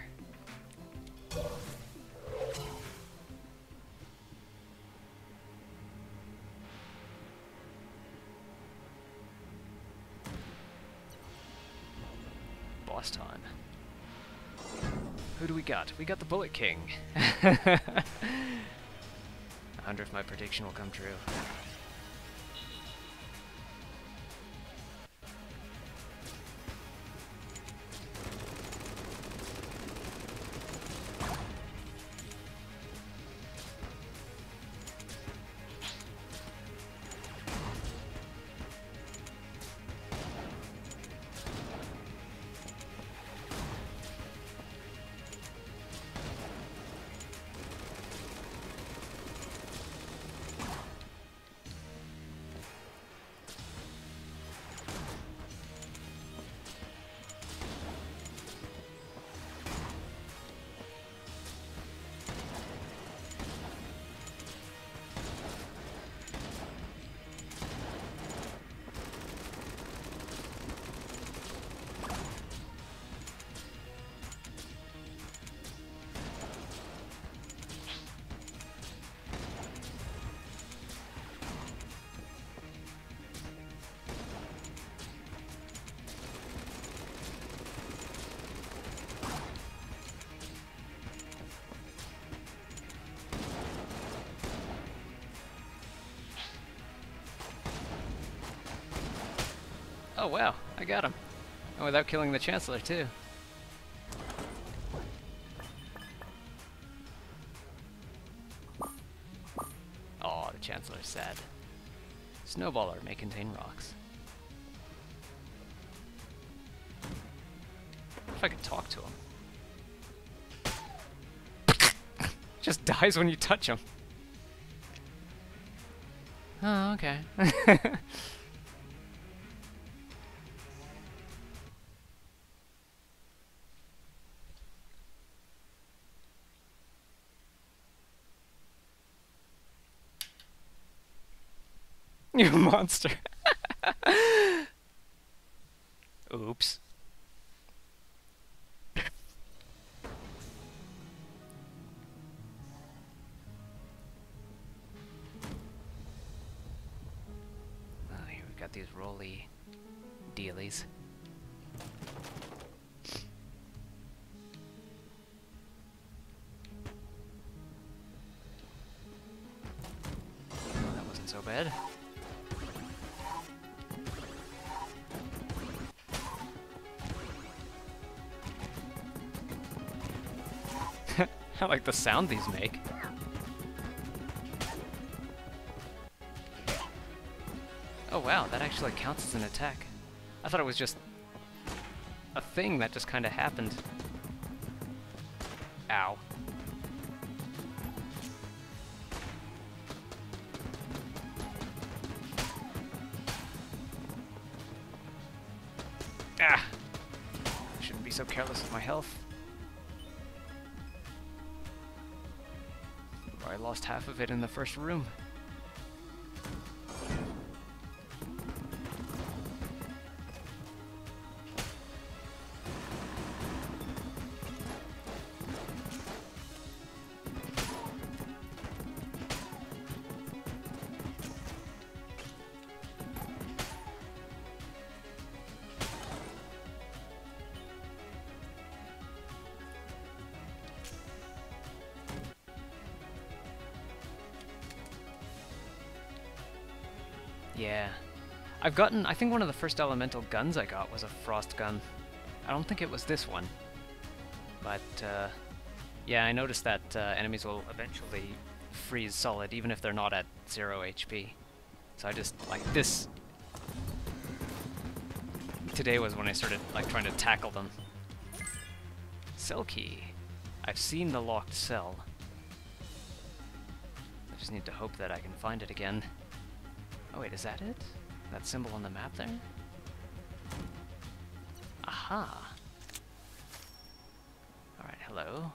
Boss time. Who do we got? We got the Bullet King. I wonder if my prediction will come true. Oh wow, I got him. And without killing the Chancellor too. Oh, the Chancellor's sad. Snowballer may contain rocks. What if I could talk to him? Just dies when you touch him. Oh, okay. You monster. Oops. these rolly dealies. Oh, that wasn't so bad. I like the sound these make. Oh wow, that actually counts as an attack. I thought it was just a thing that just kind of happened. Ow. Ah! I shouldn't be so careless with my health. I lost half of it in the first room. Yeah. I think one of the first elemental guns I got was a frost gun. I don't think it was this one. But, yeah, I noticed that enemies will eventually freeze solid, even if they're not at 0 HP. So I just, like, this... Today was when I started, like, trying to tackle them. Cell key. I've seen the locked cell. I just need to hope that I can find it again. Oh wait, is that it? That symbol on the map there? Aha! Alright, hello.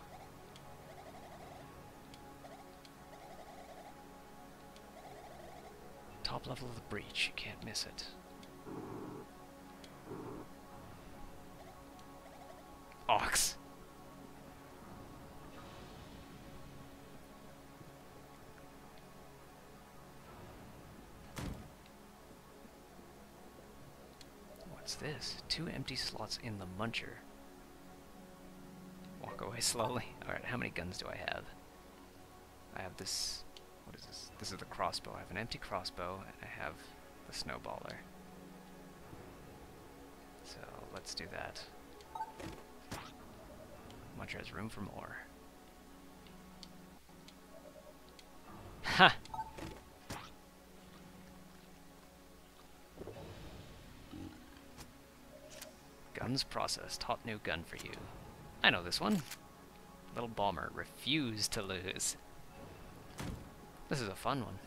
Top level of the breach, you can't miss it. Ox! What's this? 2 empty slots in the muncher. Walk away slowly. Alright, how many guns do I have? I have this... What is this? This is the crossbow. I have an empty crossbow, and I have the snowballer. So, let's do that. Muncher has room for more. Ha! Guns processed. Hot new gun for you. I know this one. Little bomber. Refuse to lose. This is a fun one.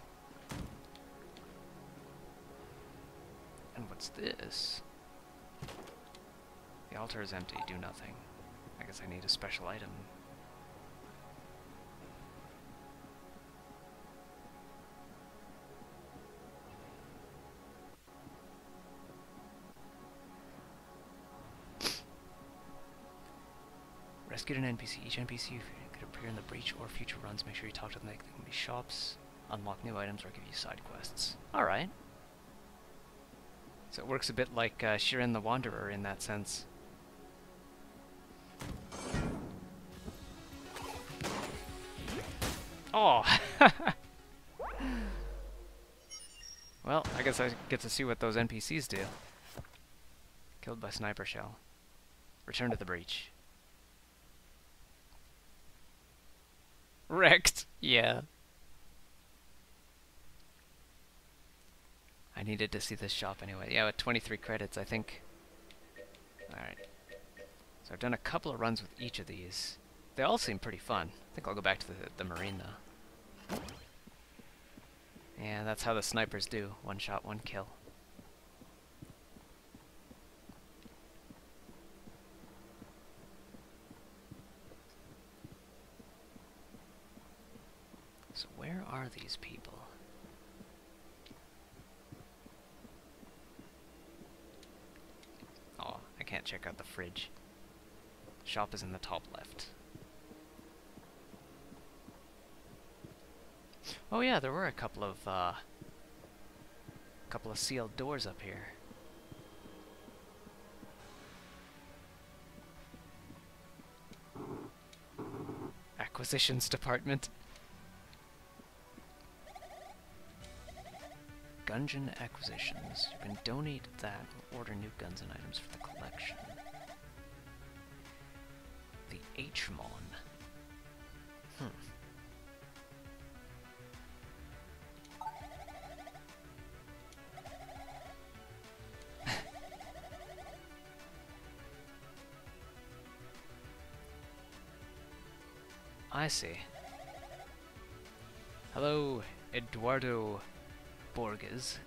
And what's this? The altar is empty. Do nothing. I guess I need a special item. Rescued an NPC. Each NPC could appear in the breach or future runs. Make sure you talk to them. They can be shops, unlock new items, or give you side quests. Alright. So it works a bit like Shiren the Wanderer in that sense. Oh! Well, I guess I get to see what those NPCs do. Killed by sniper shell. Return to the breach. Wrecked! Yeah. I needed to see this shop anyway. Yeah, with 23 credits, I think. Alright. So I've done a couple of runs with each of these. They all seem pretty fun. I think I'll go back to the marine, though. Yeah, that's how the snipers do. One shot, one kill. So where are these people? Oh, I can't check out the fridge. Shop is in the top left. Oh yeah, there were a couple of couple of sealed doors up here. Acquisitions department. Gungeon acquisitions. You can donate that or order new guns and items for the collection. The H-Mon. I see. Hello, Eduardo Borges.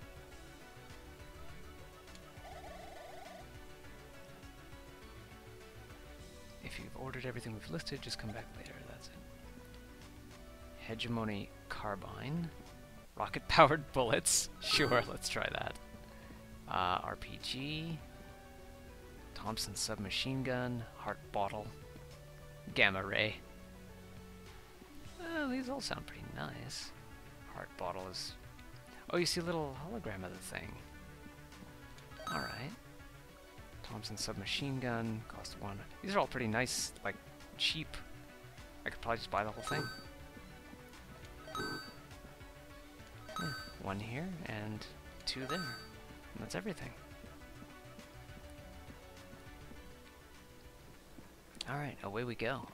If you've ordered everything we've listed, just come back later. That's it. Hegemony Carbine. Rocket-powered bullets. Sure, let's try that. RPG. Thompson submachine gun. Heart bottle. Gamma ray. Well, these all sound pretty nice. Heart bottle is... Oh, you see a little hologram of the thing. Alright. Thompson submachine gun, cost 1. These are all pretty nice, like, cheap. I could probably just buy the whole thing. Yeah, 1 here, and 2 there. And that's everything. Alright, away we go.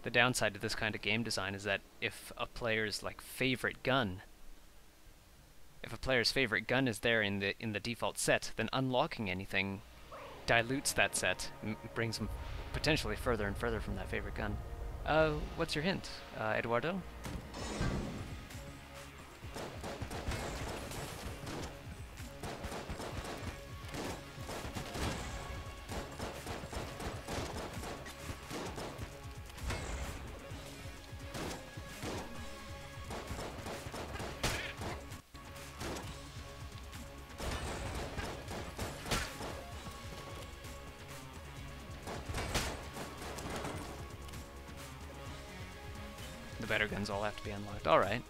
The downside to this kind of game design is that if a player's favorite gun is there in the default set, then unlocking anything dilutes that set, brings them potentially further and further from that favorite gun. What's your hint, Eduardo? The better guns all have to be unlocked. Alright.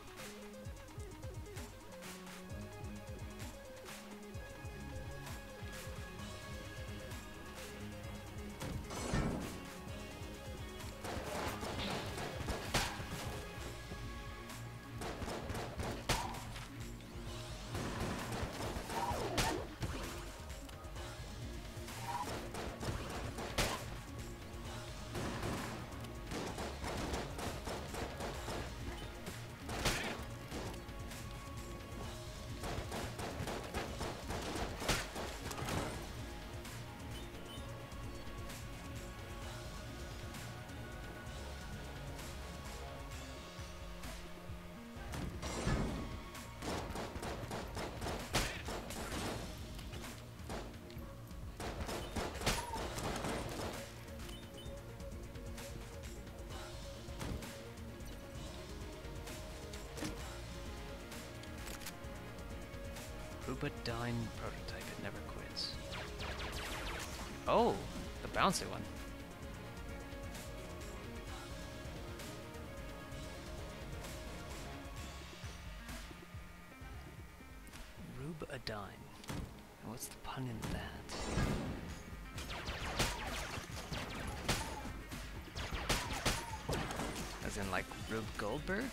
Rubadyne prototype, it never quits. Oh, the bouncy one. Rubadyne. What's the pun in that? As in like Rube Goldberg?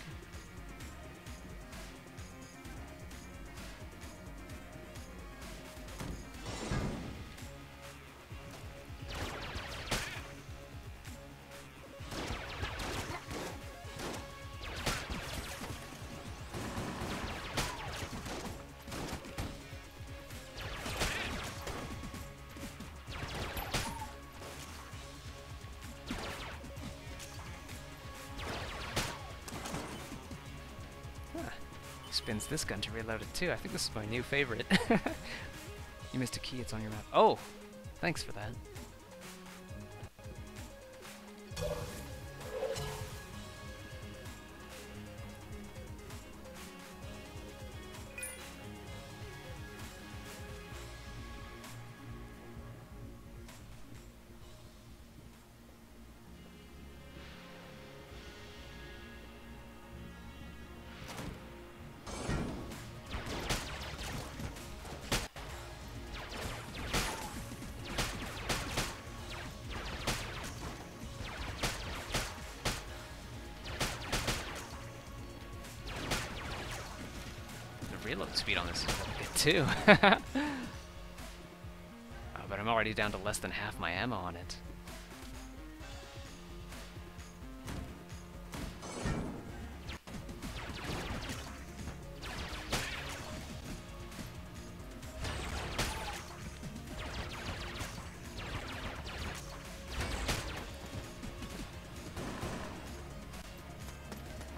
Spins this gun to reload it too. I think this is my new favorite. You missed a key, it's on your map. Oh! Thanks for that. reload speed on this is really good too. But I'm already down to less than half my ammo on it.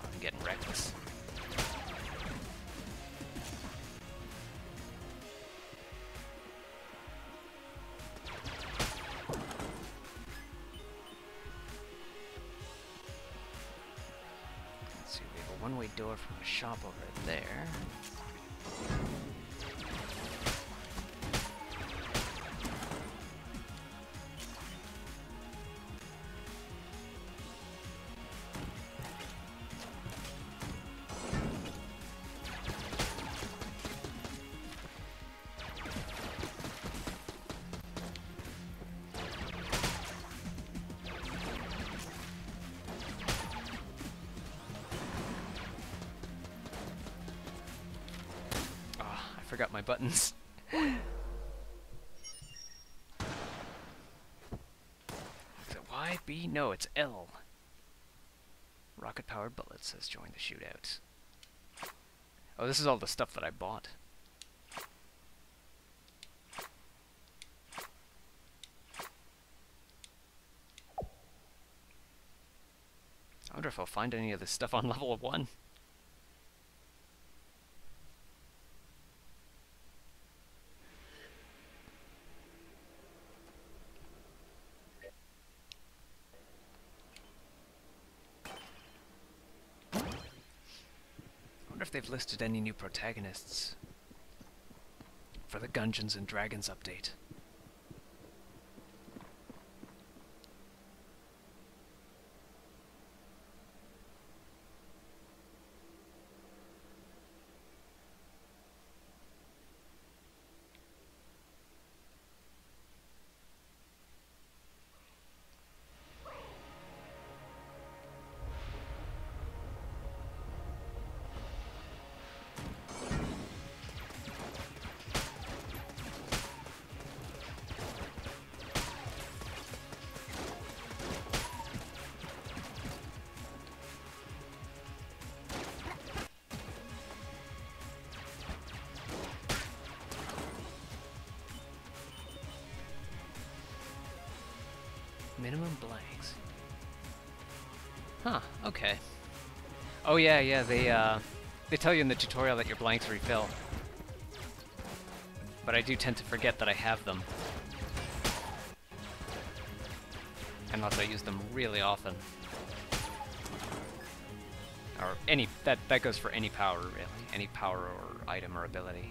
I'm getting reckless. One-way door from a shop over there. Forgot my buttons. Is it Y, B? No, it's L. Rocket-powered bullets has joined the shootout. Oh, this is all the stuff that I bought. I wonder if I'll find any of this stuff on level 1. If they've listed any new protagonists for the Gungeons and Dragons update. Minimum blanks. Huh, okay. Oh yeah, they tell you in the tutorial that your blanks refill. But I do tend to forget that I have them. Unless I use them really often. Or any, that goes for any power really. Any power or item or ability.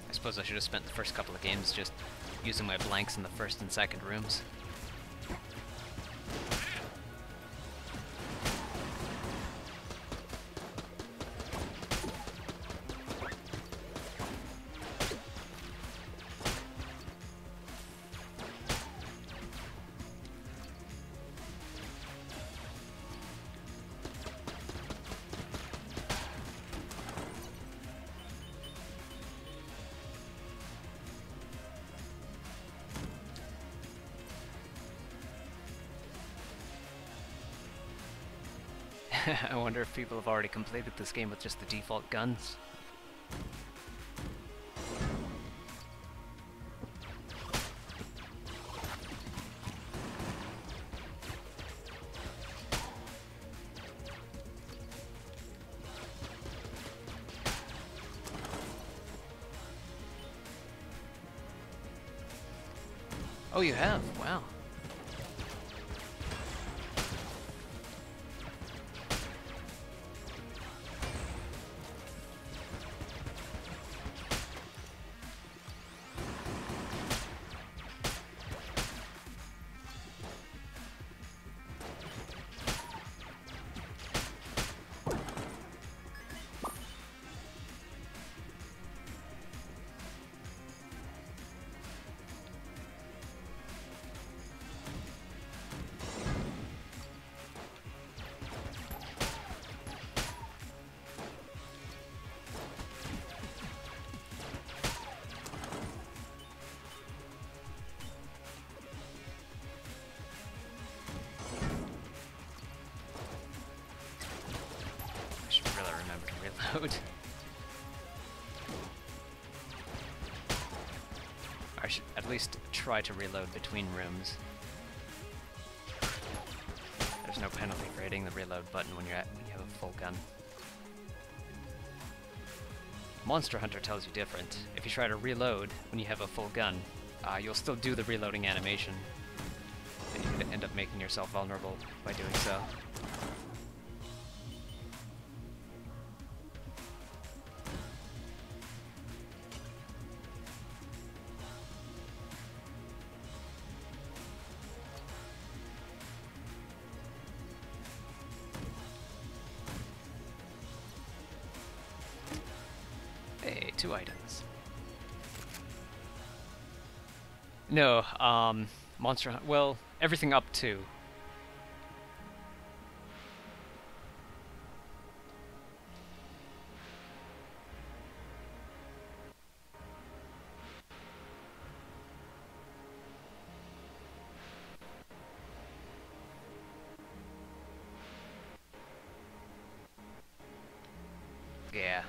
I suppose I should have spent the first couple of games just using my blanks in the first and second rooms. I wonder if people have already completed this game with just the default guns. Oh, you have? Wow. reload. I should at least try to reload between rooms. There's no penalty for hitting the reload button when you have a full gun. Monster Hunter tells you different. If you try to reload when you have a full gun, you'll still do the reloading animation, and you could end up making yourself vulnerable by doing so. Hey, 2 items. No, Monster Hunter, well, everything up to. Yeah.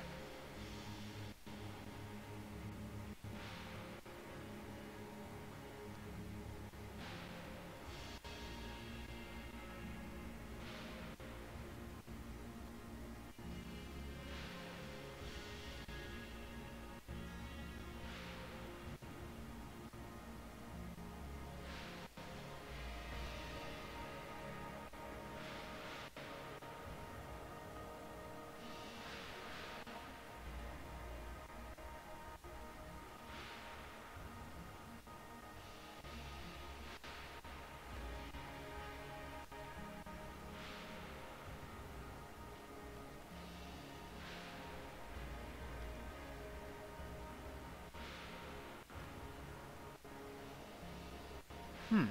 Hmm.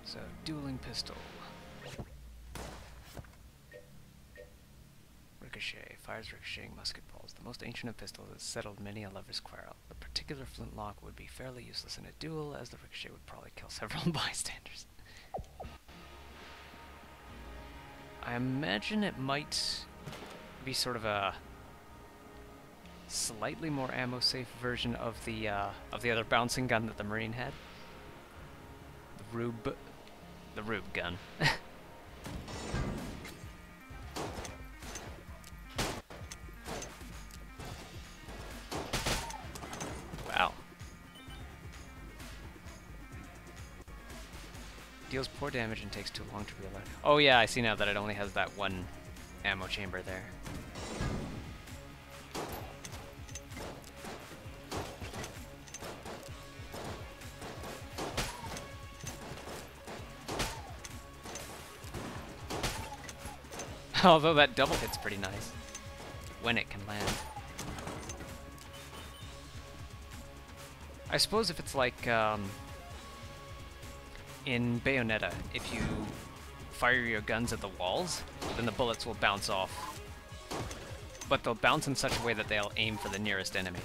So, dueling pistol. Ricochet. Fires ricocheting musket balls. The most ancient of pistols has settled many a lover's quarrel. The particular flintlock would be fairly useless in a duel, as the ricochet would probably kill several bystanders. I imagine it might be sort of a slightly more ammo-safe version of the other bouncing gun that the Marine had. The Rube gun. Wow. Deals poor damage and takes too long to reload. Oh yeah, I see now that it only has that one ammo chamber there. Although that double hit's pretty nice. When it can land. I suppose if it's like, in Bayonetta, if you fire your guns at the walls, then the bullets will bounce off. But they'll bounce in such a way that they'll aim for the nearest enemy.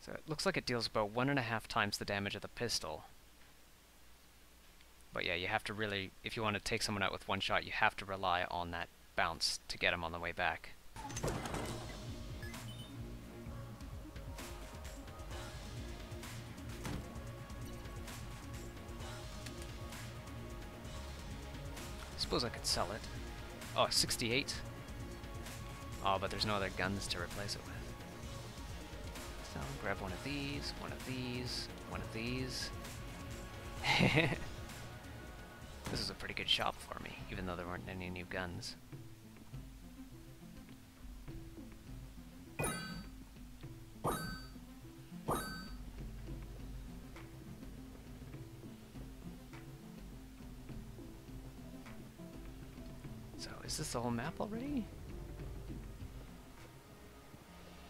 So it looks like it deals about 1.5 times the damage of the pistol. But yeah, you have to really, if you want to take someone out with one shot, you have to rely on that bounce to get them on the way back. Suppose I could sell it. Oh, 68? Oh, but there's no other guns to replace it with. So, grab one of these, one of these, one of these. This is a pretty good shop for me, even though there weren't any new guns. So, is this the whole map already?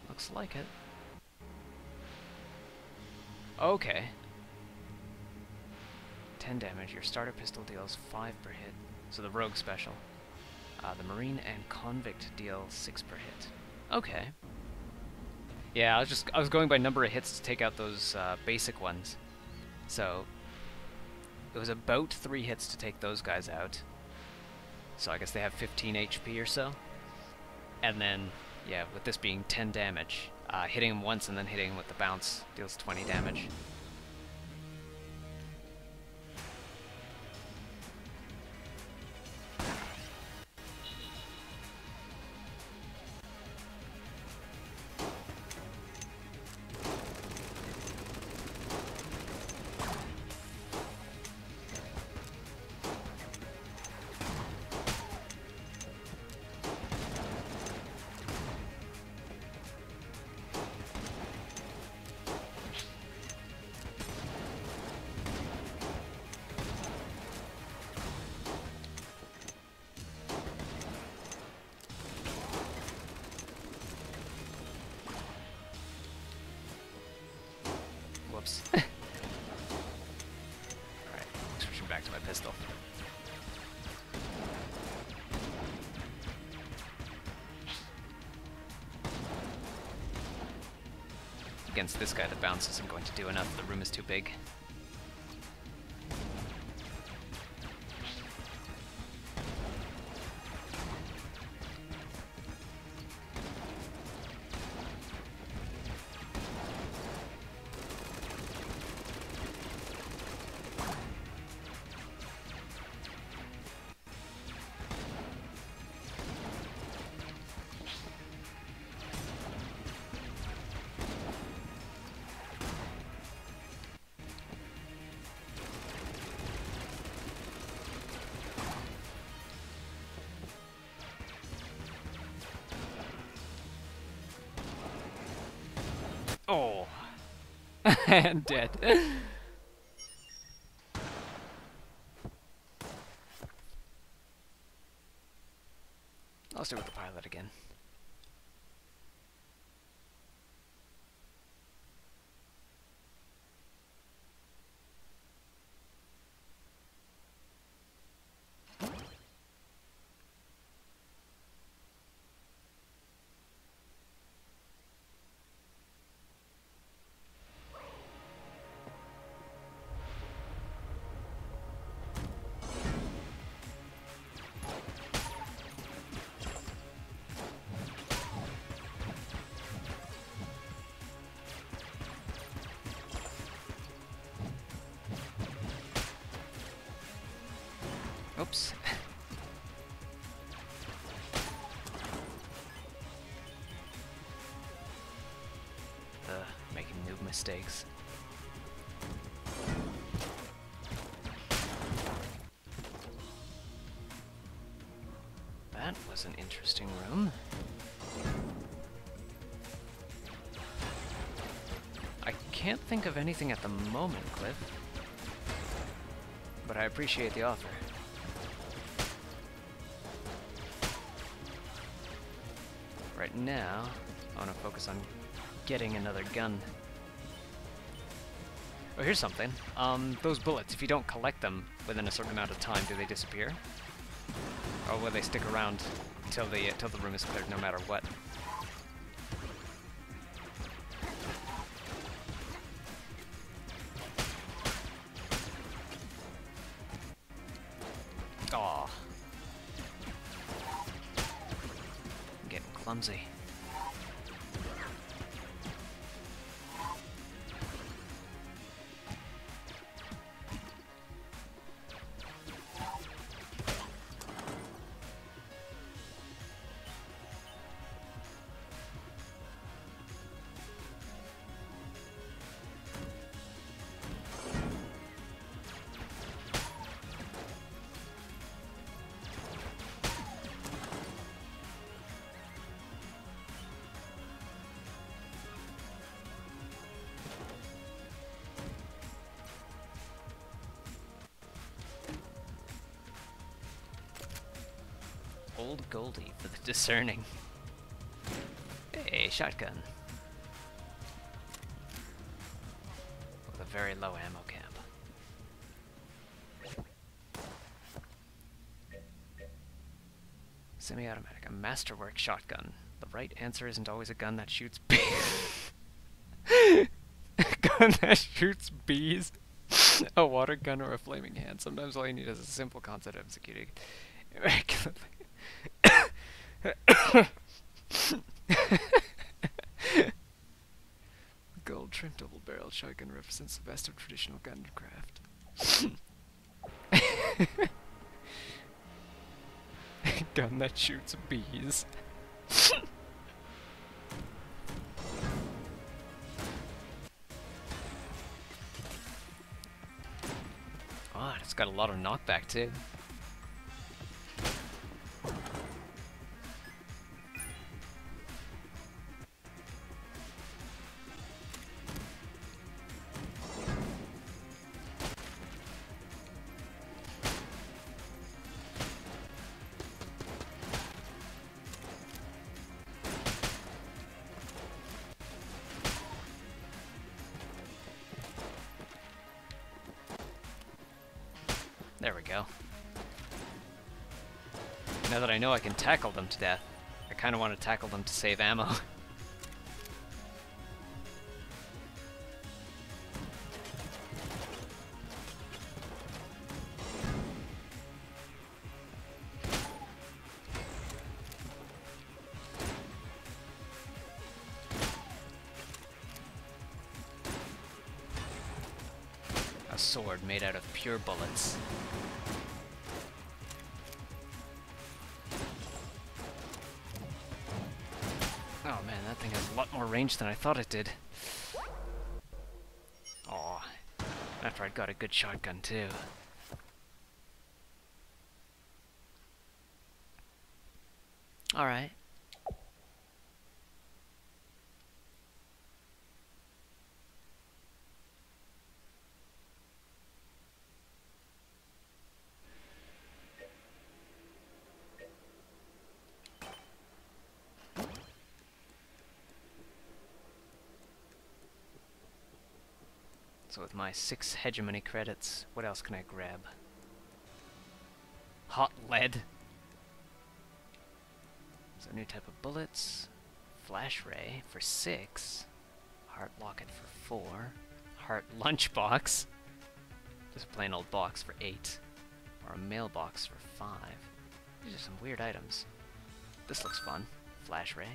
Looks like it. Okay. 10 damage. Your starter pistol deals 5 per hit. So the rogue special. The marine and convict deal 6 per hit. Okay. Yeah, I was going by number of hits to take out those basic ones. So it was about 3 hits to take those guys out. So I guess they have 15 HP or so. And then, yeah, with this being 10 damage, hitting him once and then hitting him with the bounce deals 20 damage. Whoops. Alright, switching back to my pistol. Against this guy, the bounce isn't going to do enough. The room is too big. Oh, and dead. I'll stay with the pilot again. Oops. Making noob mistakes. That was an interesting room. I can't think of anything at the moment, Cliff. But I appreciate the offer. Right now, I want to focus on getting another gun. Oh, here's something. Those bullets, if you don't collect them within a certain amount of time, do they disappear? Or will they stick around until the room is cleared, no matter what? Aw. I'm getting clumsy. Old Goldie for the discerning. Hey, shotgun. With a very low ammo cap. Semi-automatic, a masterwork shotgun. The right answer isn't always a gun that shoots bees. A gun that shoots bees. A water gun or a flaming hand. Sometimes all you need is a simple concept of executing immaculately. Gold-trimmed double-barreled shotgun represents the best of traditional guncraft. Gun that shoots bees. Oh, it's got a lot of knockback too. There we go. Now that I know I can tackle them to death, I kind of want to tackle them to save ammo. A sword made out of pure bullets. Oh man, that thing has a lot more range than I thought it did. Aw, after I'd got a good shotgun too. Alright. So with my 6 hegemony credits, what else can I grab? Hot lead. So new type of bullets. Flash ray for 6. Heart locket for 4. Heart lunchbox. Just a plain old box for 8. Or a mailbox for 5. These are some weird items. This looks fun. Flash ray.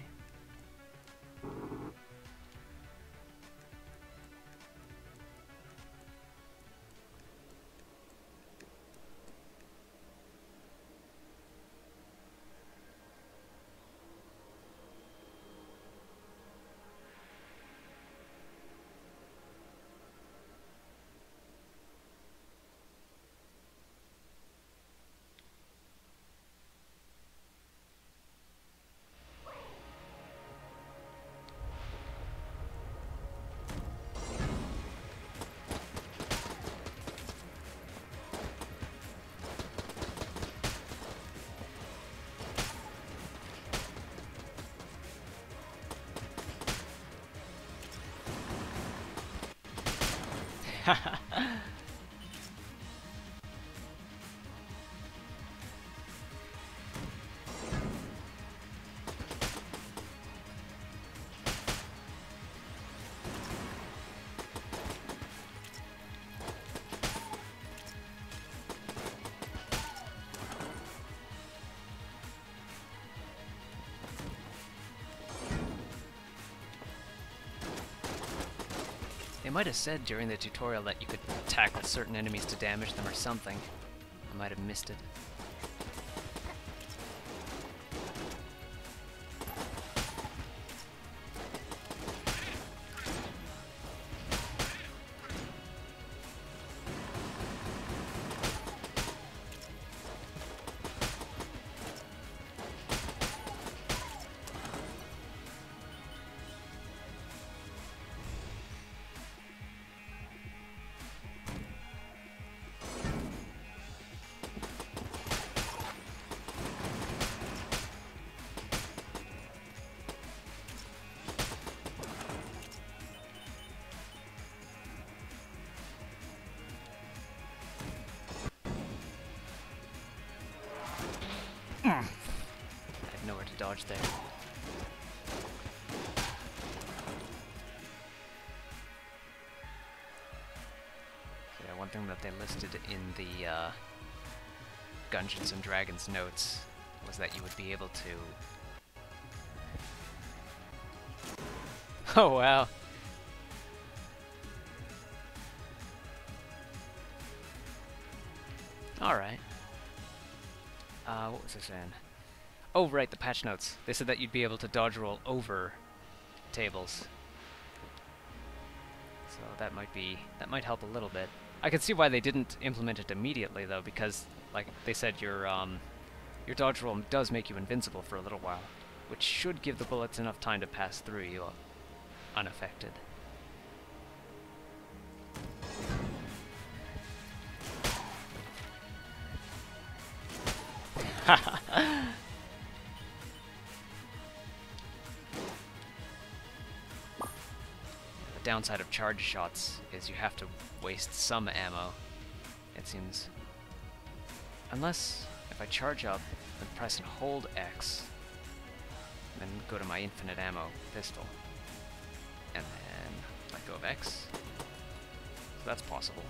They might have said during the tutorial that you could tackle certain enemies to damage them or something. I might have missed it. dodge there. So yeah, one thing that they listed in the Gungeons and Dragons notes was that you would be able to... Oh wow! Alright. What was I saying? Oh, right, the patch notes. They said that you'd be able to dodge roll over tables. So that might help a little bit. I can see why they didn't implement it immediately though, because like they said your dodge roll does make you invincible for a little while, which should give the bullets enough time to pass through you unaffected. The downside of charge shots is you have to waste some ammo, it seems. Unless, if I charge up and press and hold X, then go to my infinite ammo pistol, and then let go of X, so that's possible.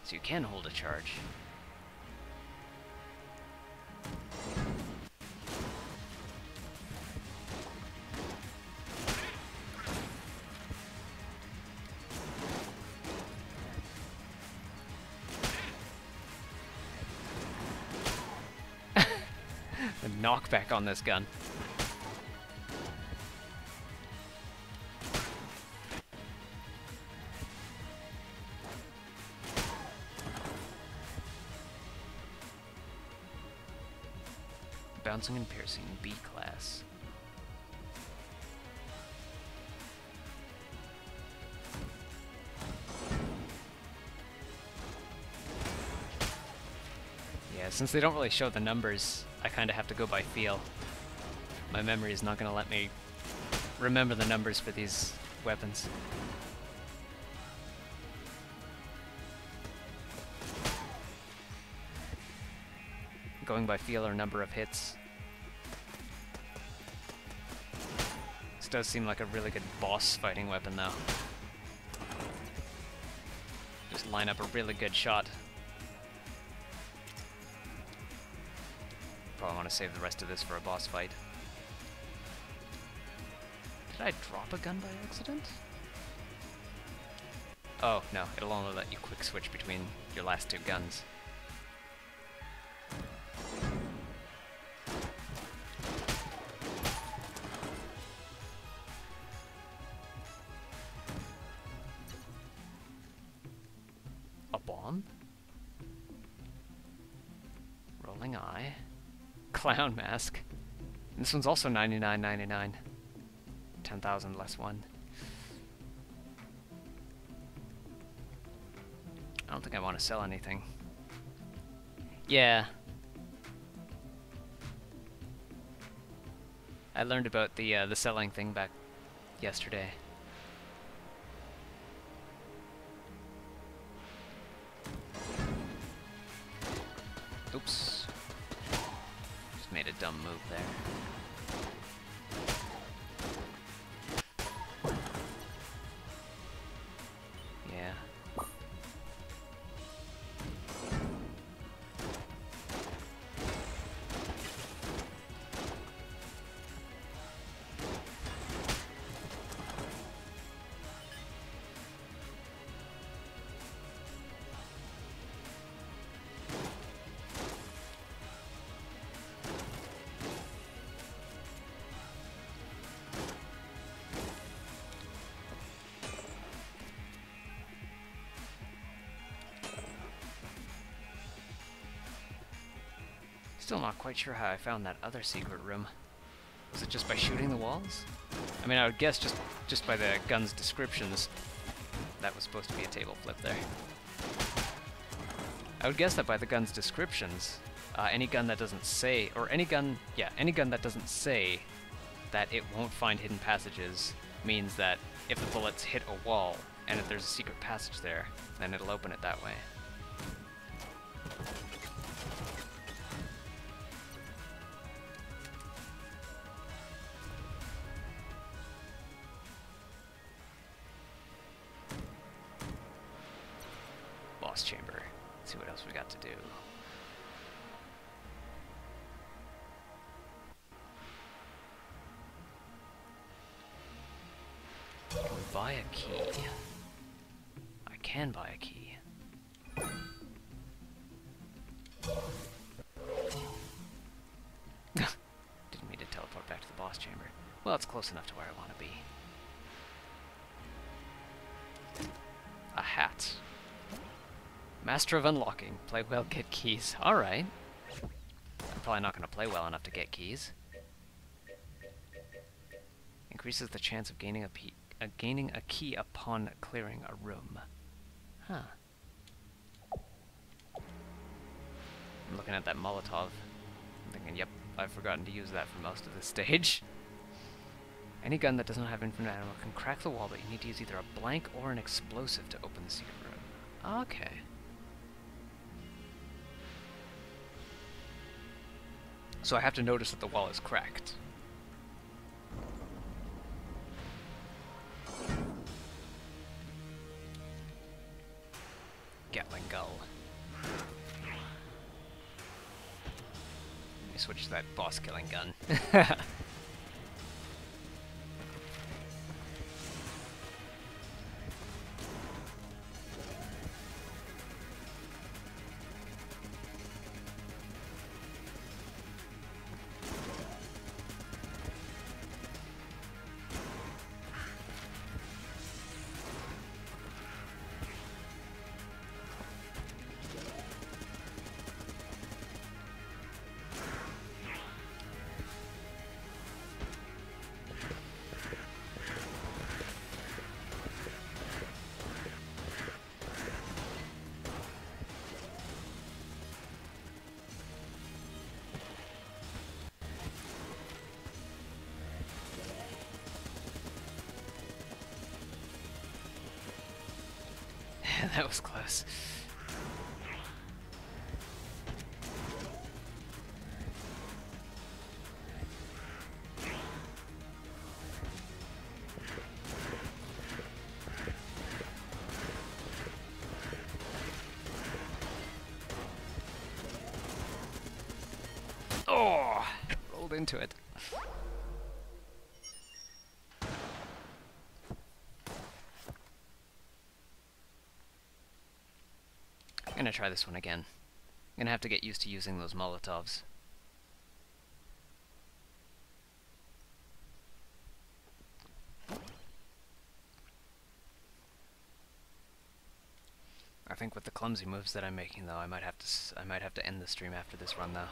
So you can hold a charge. The knockback on this gun. Bouncing and piercing, B class. Yeah, since they don't really show the numbers, I kind of have to go by feel. My memory is not going to let me remember the numbers for these weapons. Going by feel or number of hits. This does seem like a really good boss fighting weapon though. Just line up a really good shot. Probably want to save the rest of this for a boss fight. Did I drop a gun by accident? Oh, no, it'll only let you quick switch between your last two guns. A bomb? Rolling eye. Clown mask. And this one's also $99.99. 10,000 less one. I don't think I want to sell anything. Yeah. I learned about the selling thing back yesterday. Oops. Just made a dumb move there. Yeah. Still not quite sure how I found that other secret room. Was it just by shooting the walls? I mean, I would guess just by the gun's descriptions, that was supposed to be a table flip there. I would guess that by the gun's descriptions, any gun that doesn't say, or any gun that doesn't say that it won't find hidden passages means that if the bullets hit a wall, And if there's a secret passage there, then it'll open it that way. Boss chamber. Let's see what else we got to do. Can we buy a key? I can buy a key. Didn't mean to teleport back to the boss chamber. Well, it's close enough to where I want to be. A hat. Master of unlocking. Play well, get keys. Alright. I'm probably not going to play well enough to get keys. Increases the chance of gaining a key upon clearing a room. Huh. I'm looking at that Molotov. I'm thinking, yep, I've forgotten to use that for most of this stage. Any gun that does not have infinite ammo can crack the wall, but you need to use either a blank or an explosive to open the secret room. Okay. So I have to notice that the wall is cracked. Gatling Gull. Let me switch to that boss killing gun. That was close. Oh! Rolled into it. I'm gonna try this one again. I'm gonna have to get used to using those Molotovs. I think with the clumsy moves that I'm making, though, I might have to end the stream after this run, though.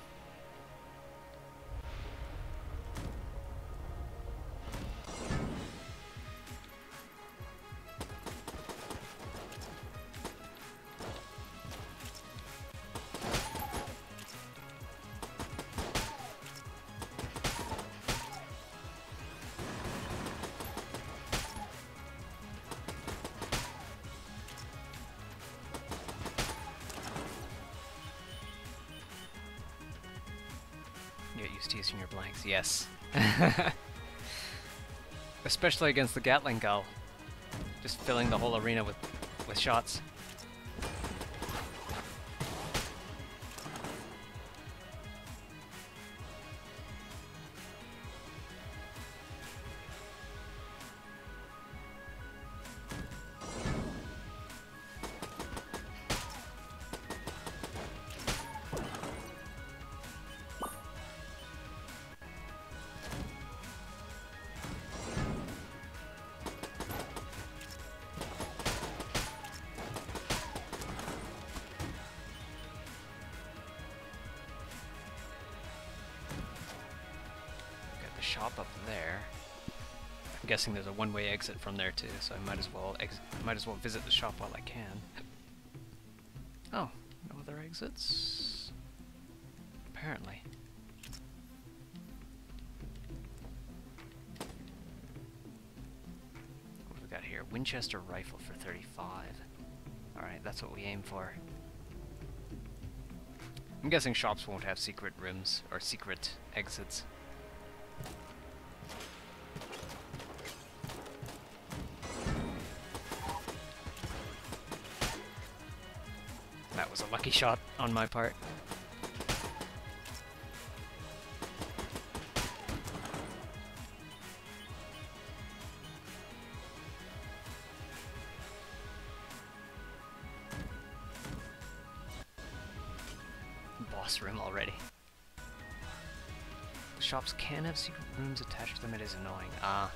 Get used to using your blanks, yes. Especially against the Gatling Gull. Just filling the whole arena with shots. Shop up there. I'm guessing there's a one-way exit from there too, so I might as well visit the shop while I can. Oh, no other exits? Apparently. What do we got here? Winchester rifle for 35. Alright, that's what we aim for. I'm guessing shops won't have secret rooms, or secret exits. That was a lucky shot on my part. Boss room already. The shops can have secret rooms attached to them, it is annoying. Ah.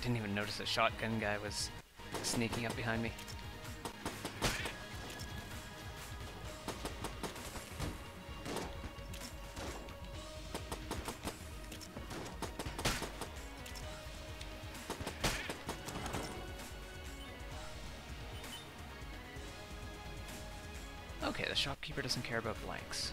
Didn't even notice the shotgun guy was sneaking up behind me. Okay, the shopkeeper doesn't care about blanks.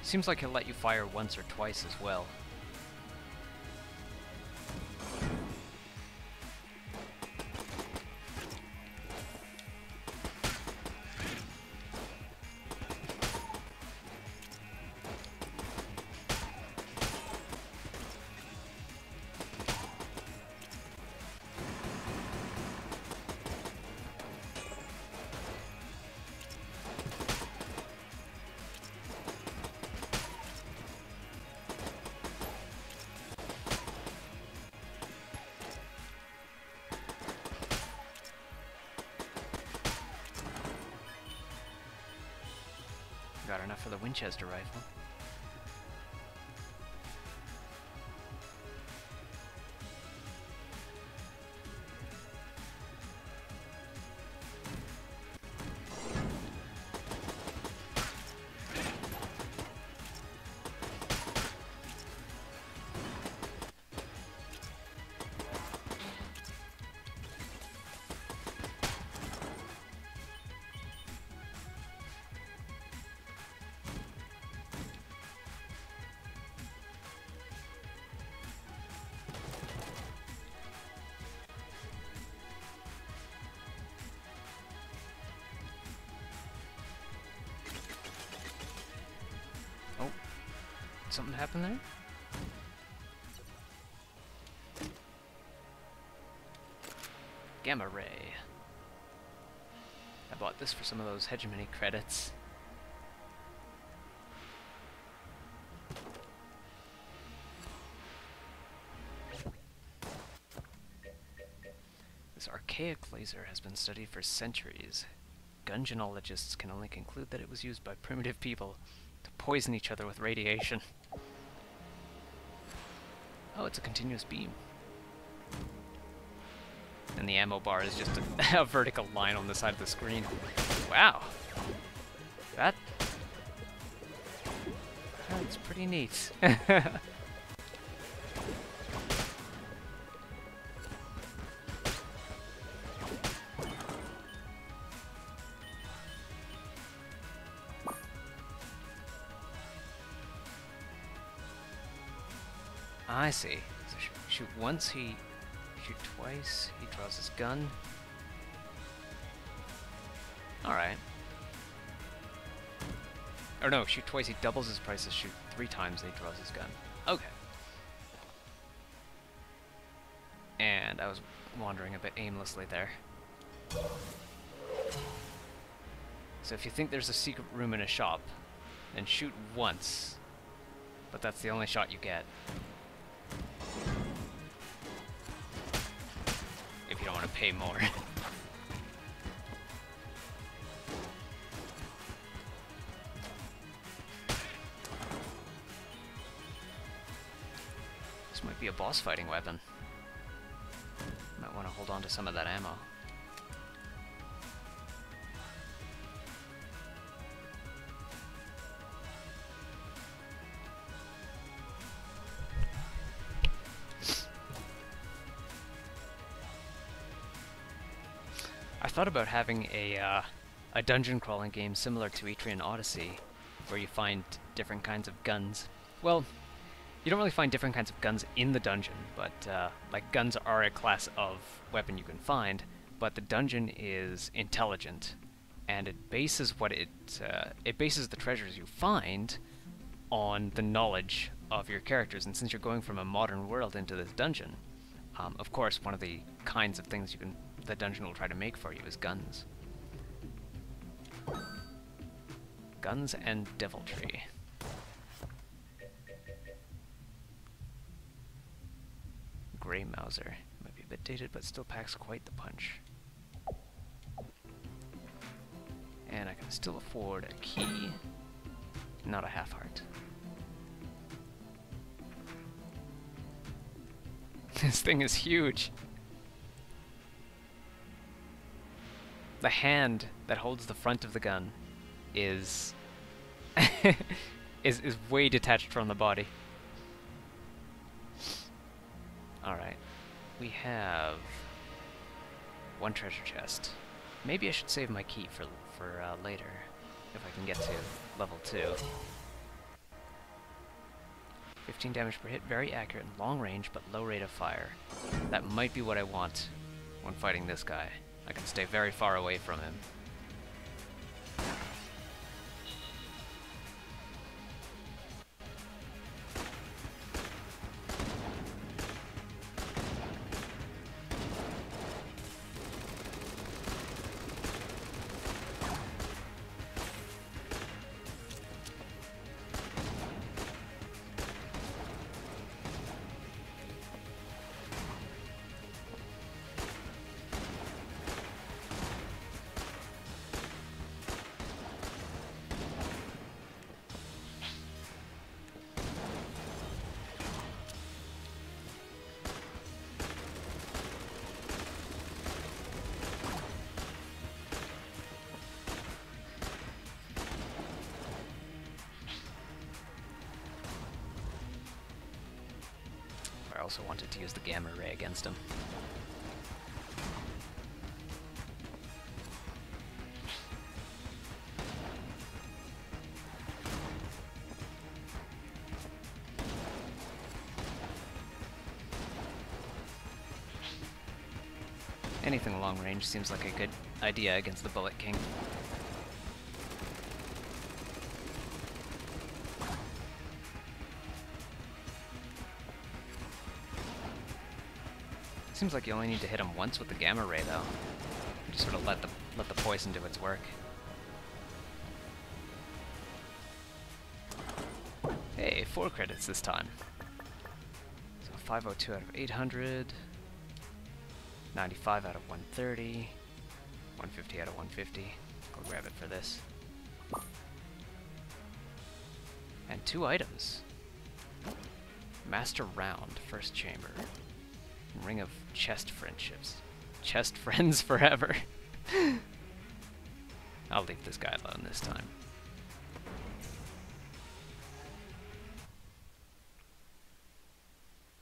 Seems like he'll let you fire once or twice as well. Got enough for the Winchester rifle. Something happened there? Gamma ray. I bought this for some of those hegemony credits. This archaic laser has been studied for centuries. Gungeonologists can only conclude that it was used by primitive people to poison each other with radiation. Oh, it's a continuous beam. And the ammo bar is just a vertical line on the side of the screen. Wow. That's pretty neat. I see. So shoot once, shoot twice, he draws his gun. Alright. Or no, shoot twice, he doubles his prices, shoot 3 times, and he draws his gun. Okay. And I was wandering a bit aimlessly there. So if you think there's a secret room in a shop, then shoot once. But that's the only shot you get. pay more. This might be a boss fighting weapon. Might want to hold on to some of that ammo. I thought about having a dungeon crawling game similar to Etrian Odyssey, where you find different kinds of guns. Well, you don't really find different kinds of guns in the dungeon, but like guns are a class of weapon you can find, but the dungeon is intelligent, and it bases it bases the treasures you find on the knowledge of your characters. And since you're going from a modern world into this dungeon, of course, one of the kinds of things the dungeon will try to make for you is guns. Guns and deviltry. Grey Mauser. Might be a bit dated, but still packs quite the punch. And I can still afford a key, not a half heart. This thing is huge. The hand that holds the front of the gun is is way detached from the body. Alright. We have one treasure chest. Maybe I should save my key for later, if I can get to level 2. 15 damage per hit, very accurate and long range, but low rate of fire. That might be what I want when fighting this guy. I can stay very far away from him. I also wanted to use the gamma ray against him. Anything long range seems like a good idea against the Bullet King. Seems like you only need to hit him once with the gamma ray, though. Just sort of let the poison do its work. Hey, 4 credits this time. So 502 out of 800, 95 out of 130, 150 out of 150. Go grab it for this. And 2 items. Master Round, first chamber. Ring of Chest Friendships. Chest friends forever. I'll leave this guy alone this time.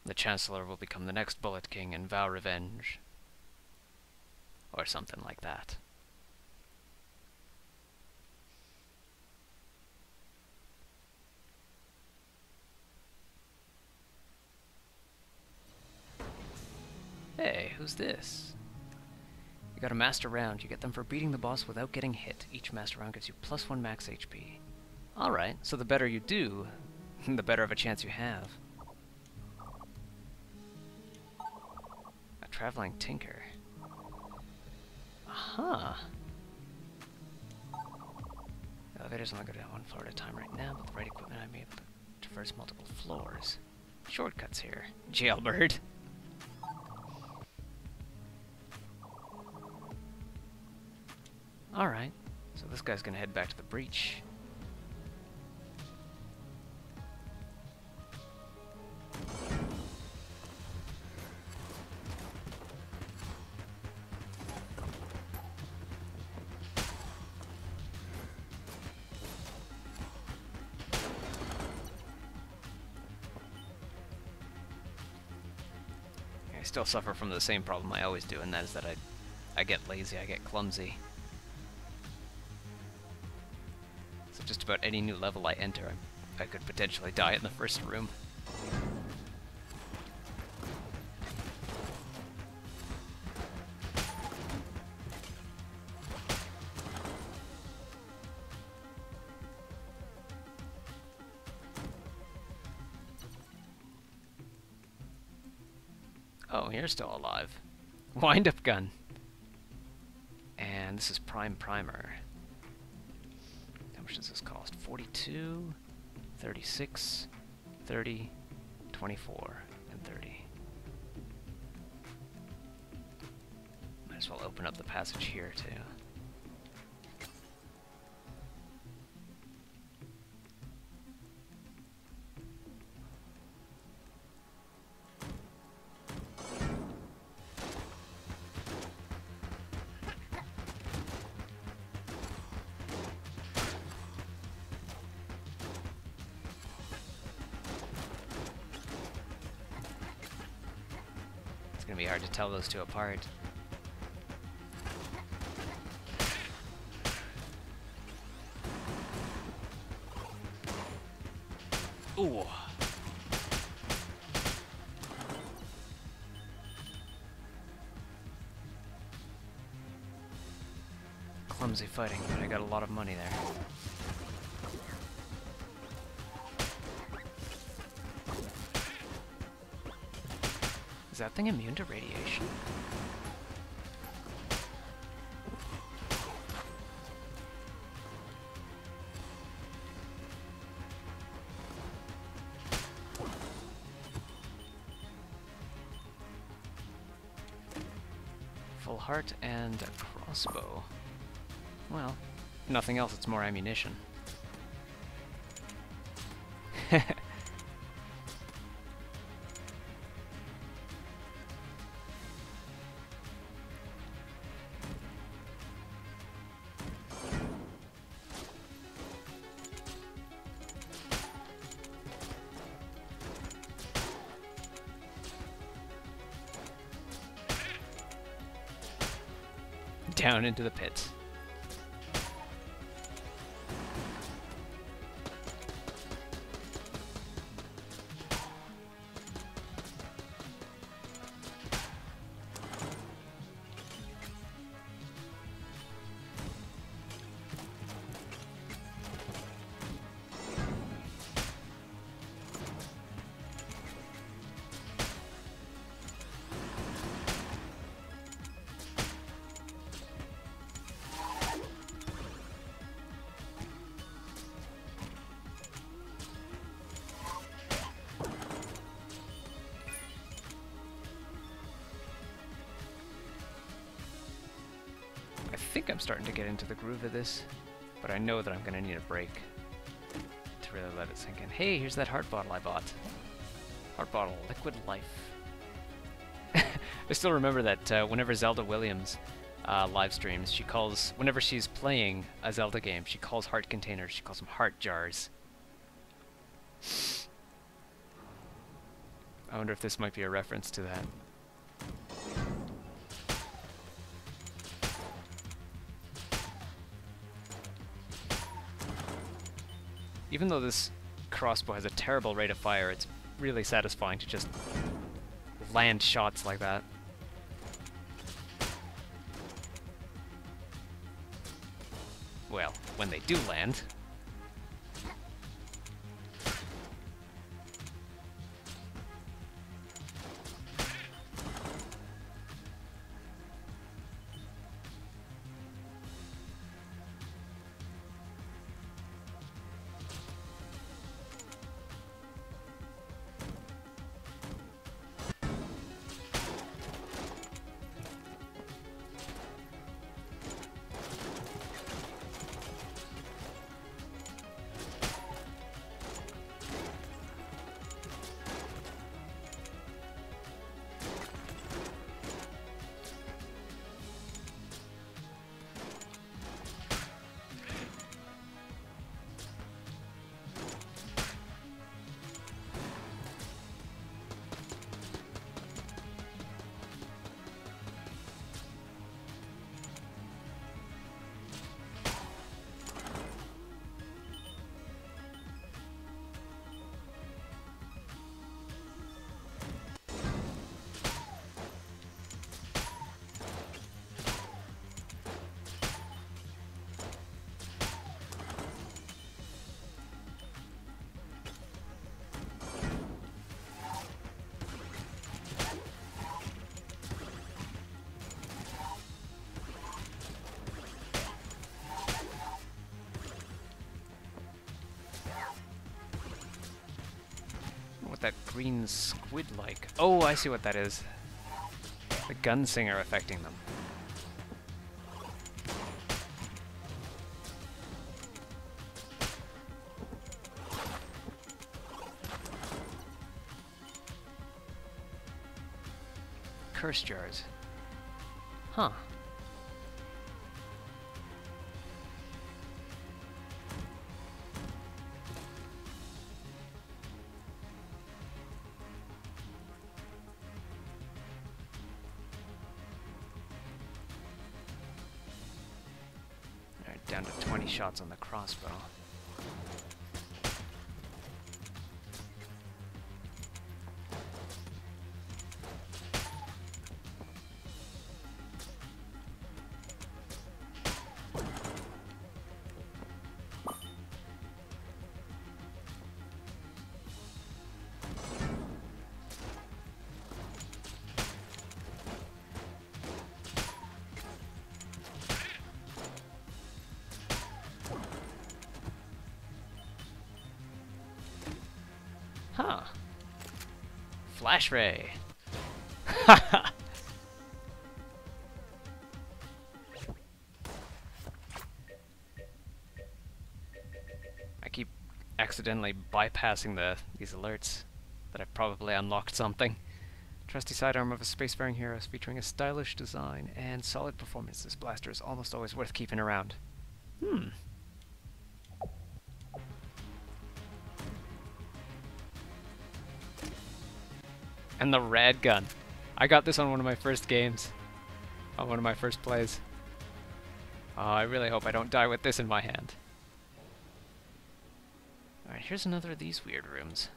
The Chancellor will become the next Bullet King and vow revenge. Or something like that. Hey, who's this? You got a Master Round. You get them for beating the boss without getting hit. Each Master Round gives you +1 max HP. Alright, so the better you do, the better of a chance you have. A Traveling Tinker. Aha! The elevators only go down 1 floor at a time right now. With the right equipment, I'm able to traverse multiple floors. Shortcuts here. Jailbird. Alright, so this guy's gonna head back to the breach. I still suffer from the same problem I always do, and that is that I get lazy, I get clumsy. So just about any new level I enter, I could potentially die in the first room. Oh, you're still alive. Wind-up gun. And this is Prime Primer. How much does this cost? 42, 36, 30, 24, and 30. Might as well open up the passage here, too. It's gonna be hard to tell those two apart. Ooh. Clumsy fighting, but I got a lot of money there. Is that thing immune to radiation? Full heart and a crossbow. Well, nothing else, it's more ammunition. Down into the pits. I think I'm starting to get into the groove of this, but I know that I'm going to need a break to really let it sink in. Hey, here's that heart bottle I bought. Heart bottle, liquid life. I still remember that whenever Zelda Williams live streams, she calls, whenever she's playing a Zelda game, she calls heart containers, she calls them heart jars. I wonder if this might be a reference to that. Even though this crossbow has a terrible rate of fire, it's really satisfying to just land shots like that. Well, when they do land. with that green squid-like? Oh, I see what that is. The Gunsinger affecting them. Curse jars. Huh. Alright, down to 20 shots on the crossbow. Huh. Flash ray. Haha. I keep accidentally bypassing these alerts that I've probably unlocked something. Trusty sidearm of a spacefaring hero featuring a stylish design and solid performance. This blaster is almost always worth keeping around. Hmm. And the rad gun. I got this on one of my first games. On one of my first plays. Oh, I really hope I don't die with this in my hand. Alright, here's another of these weird rooms.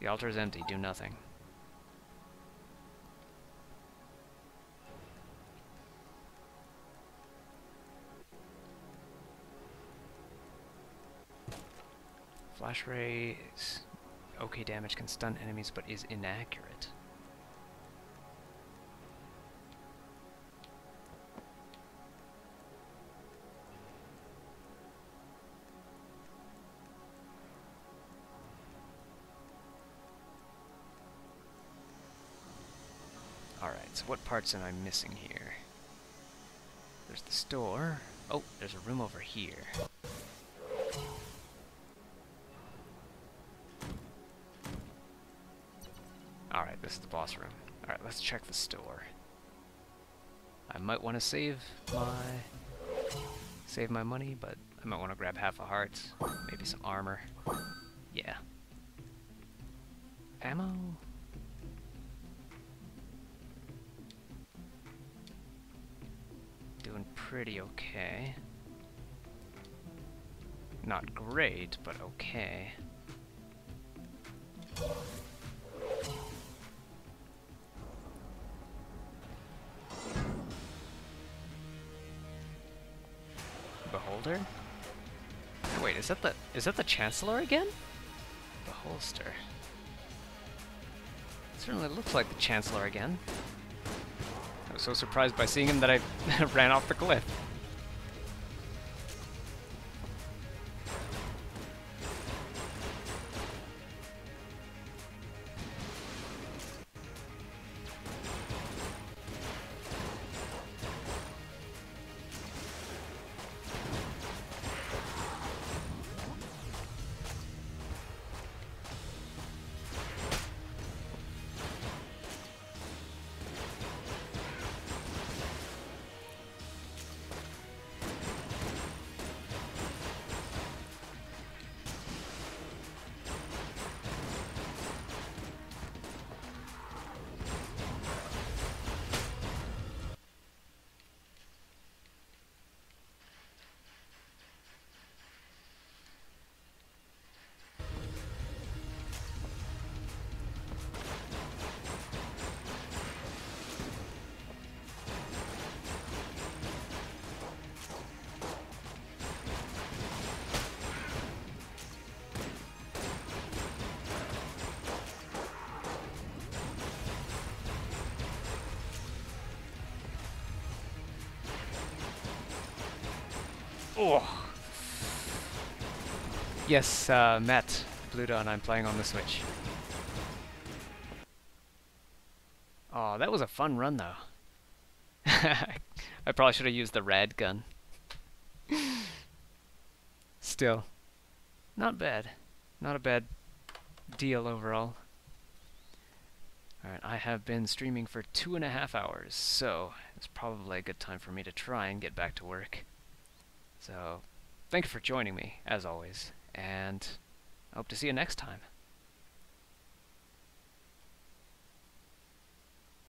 The altar is empty, do nothing. Flash ray is okay damage, can stun enemies, but is inaccurate. Alright, so what parts am I missing here? There's the store. Oh, there's a room over here. Alright, this is the boss room. Alright, let's check the store. I might want to save my money, but I might want to grab half a heart, maybe some armor. Yeah. Ammo? Doing pretty okay. Not great, but okay. Beholder? Wait, is that the Chancellor again? The holster. Certainly looks like the Chancellor again. I was so surprised by seeing him that I ran off the cliff. Oh. Yes, Matt, Blue Dawn, I'm playing on the Switch. Oh, that was a fun run, though. I probably should have used the rad gun. Still, not bad. Not a bad deal overall. Alright, I have been streaming for 2.5 hours, so it's probably a good time for me to try and get back to work. So, thank you for joining me, as always, and I hope to see you next time.